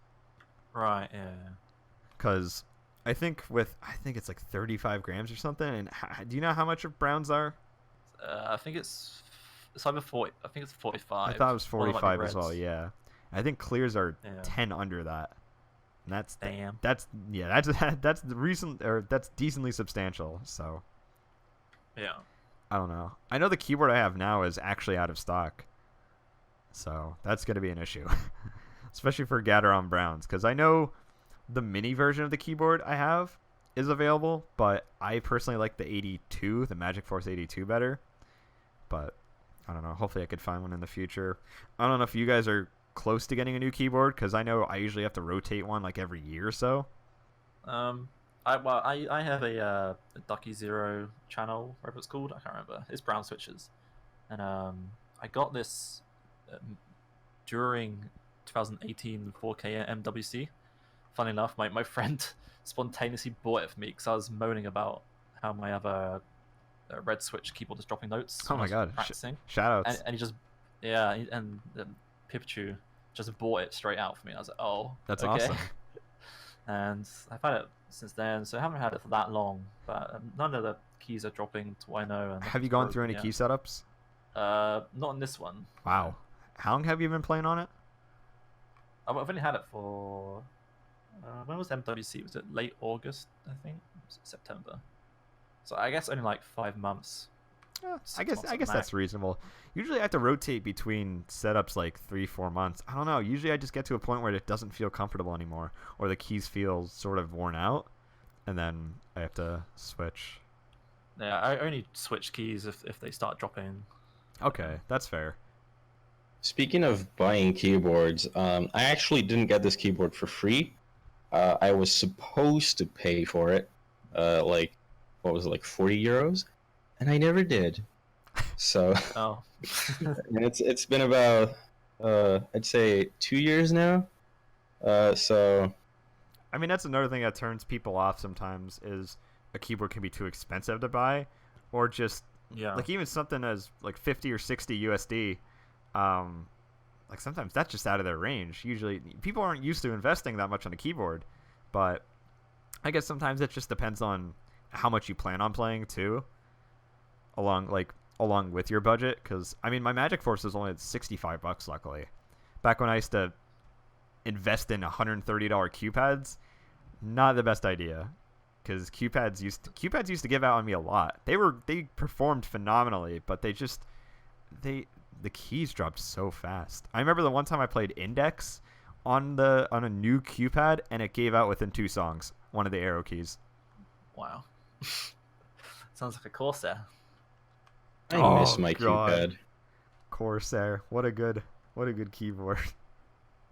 Speaker 2: Right, yeah.
Speaker 1: Because I think it's like 35 grams or something. And do you know how much of Browns are?
Speaker 2: I think it's either 40. I think it's 45.
Speaker 1: I thought it was
Speaker 2: One of them might
Speaker 1: 45
Speaker 2: be
Speaker 1: as well.
Speaker 2: reds.
Speaker 1: Yeah, I think clears are
Speaker 2: Yeah.
Speaker 1: 10 under that. And that's
Speaker 2: Damn.
Speaker 1: that's the reason, or that's decently substantial. So
Speaker 2: Yeah.
Speaker 1: I don't know. I know the keyboard I have now is actually out of stock, so that's gonna be an issue, especially for Gateron Browns, because I know the mini version of the keyboard I have is available, but I personally like the 82, the Magic Force 82 better. But I don't know. Hopefully I could find one in the future. I don't know if you guys are close to getting a new keyboard, because I know I usually have to rotate one like every year or so.
Speaker 2: I have a Ducky Zero channel, whatever it's called. I can't remember. It's brown switches, and I got this during 2018 4K MWC. Funny enough, my friend spontaneously bought it for me because I was moaning about how my other red switch keyboard is dropping notes.
Speaker 1: Oh
Speaker 2: when I
Speaker 1: my
Speaker 2: was
Speaker 1: god!
Speaker 2: practicing.
Speaker 1: Shoutouts.
Speaker 2: And he just and Pipichu just bought it straight out for me. And I was like, oh,
Speaker 1: That's
Speaker 2: okay.
Speaker 1: awesome.
Speaker 2: And I've had it since then, so I haven't had it for that long. But none of the keys are dropping to what I know. And
Speaker 1: Have you gone through any key setups?
Speaker 2: Not on this one.
Speaker 1: Wow. How long have you been playing on it?
Speaker 2: I've only had it for when was MWC? Was it late August? I think was it September. So I guess only like 5 months.
Speaker 1: I guess that's reasonable. Usually I have to rotate between setups like 3-4 months. I don't know. Usually I just get to a point where it doesn't feel comfortable anymore, or the keys feel sort of worn out, and then I have to switch.
Speaker 2: Yeah, I only switch keys if they start dropping.
Speaker 1: Okay, that's fair.
Speaker 3: Speaking of buying keyboards, I actually didn't get this keyboard for free. I was supposed to pay for it, like, what was it, like 40 euros? And I never did. So,
Speaker 2: Oh.
Speaker 3: and it's been about, I'd say 2 years now. So,
Speaker 1: I mean, that's another thing that turns people off sometimes is a keyboard can be too expensive to buy, or just
Speaker 2: Yeah.
Speaker 1: like even something as like 50 or 60 USD. Like sometimes that's just out of their range. Usually people aren't used to investing that much on a keyboard, but I guess sometimes it just depends on how much you plan on playing too, along with your budget. Because I mean, my Magic Force was only at $65 luckily. Back when I used to invest in $130 Q pads, not the best idea, because Q pads used to give out on me a lot. They performed phenomenally, but the keys dropped so fast. I remember the one time I played Index on a new Q pad, and it gave out within 2 songs. One of the arrow keys.
Speaker 2: Wow. Sounds like a Corsair.
Speaker 3: I miss my
Speaker 1: God.
Speaker 3: keypad.
Speaker 1: Corsair, what a good keyboard.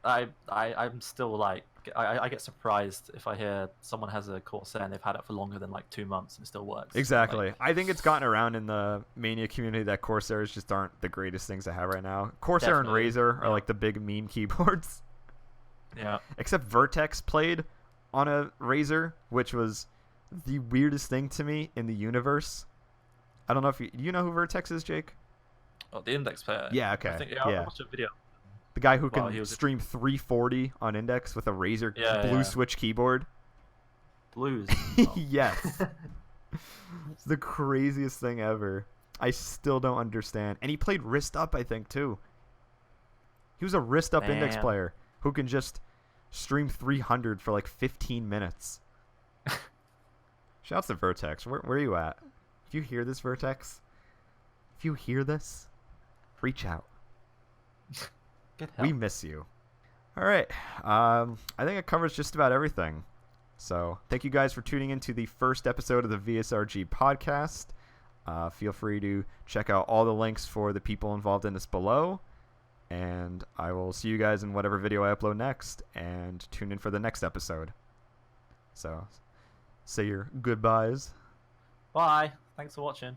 Speaker 2: I'm still like I get surprised if I hear someone has a Corsair and they've had it for longer than like 2 months and it still works.
Speaker 1: Exactly.
Speaker 2: Like,
Speaker 1: I think it's gotten around in the Mania community that Corsairs just aren't the greatest things to have right now. Corsair
Speaker 2: Definitely,
Speaker 1: and Razer are
Speaker 2: yeah.
Speaker 1: like the big meme keyboards.
Speaker 2: yeah.
Speaker 1: Except Vertex played on a Razer, which was the weirdest thing to me in the universe. I don't know if you know who Vertex is, Jake?
Speaker 2: Oh, the Index player.
Speaker 1: Yeah, okay.
Speaker 2: I think I
Speaker 1: yeah.
Speaker 2: watched a video.
Speaker 1: The guy who
Speaker 2: Wow,
Speaker 1: can
Speaker 2: he was-
Speaker 1: stream 340 on Index with a Razer
Speaker 2: Yeah,
Speaker 1: blue
Speaker 2: yeah.
Speaker 1: switch keyboard.
Speaker 2: Blues.
Speaker 1: Yes. It's the craziest thing ever. I still don't understand. And he played wrist up, I think, too. He was a wrist up Index
Speaker 2: Man.
Speaker 1: player who can just stream 300 for like 15 minutes. Shouts to Vertex. Where are you at? If you hear this, Vertex, if you hear this, reach out.
Speaker 2: Get help.
Speaker 1: We miss you. All right. I think it covers just about everything. So thank you guys for tuning in to the first episode of the VSRG podcast. Feel free to check out all the links for the people involved in this below. And I will see you guys in whatever video I upload next. And tune in for the next episode. So say your goodbyes.
Speaker 2: Bye. Thanks for watching.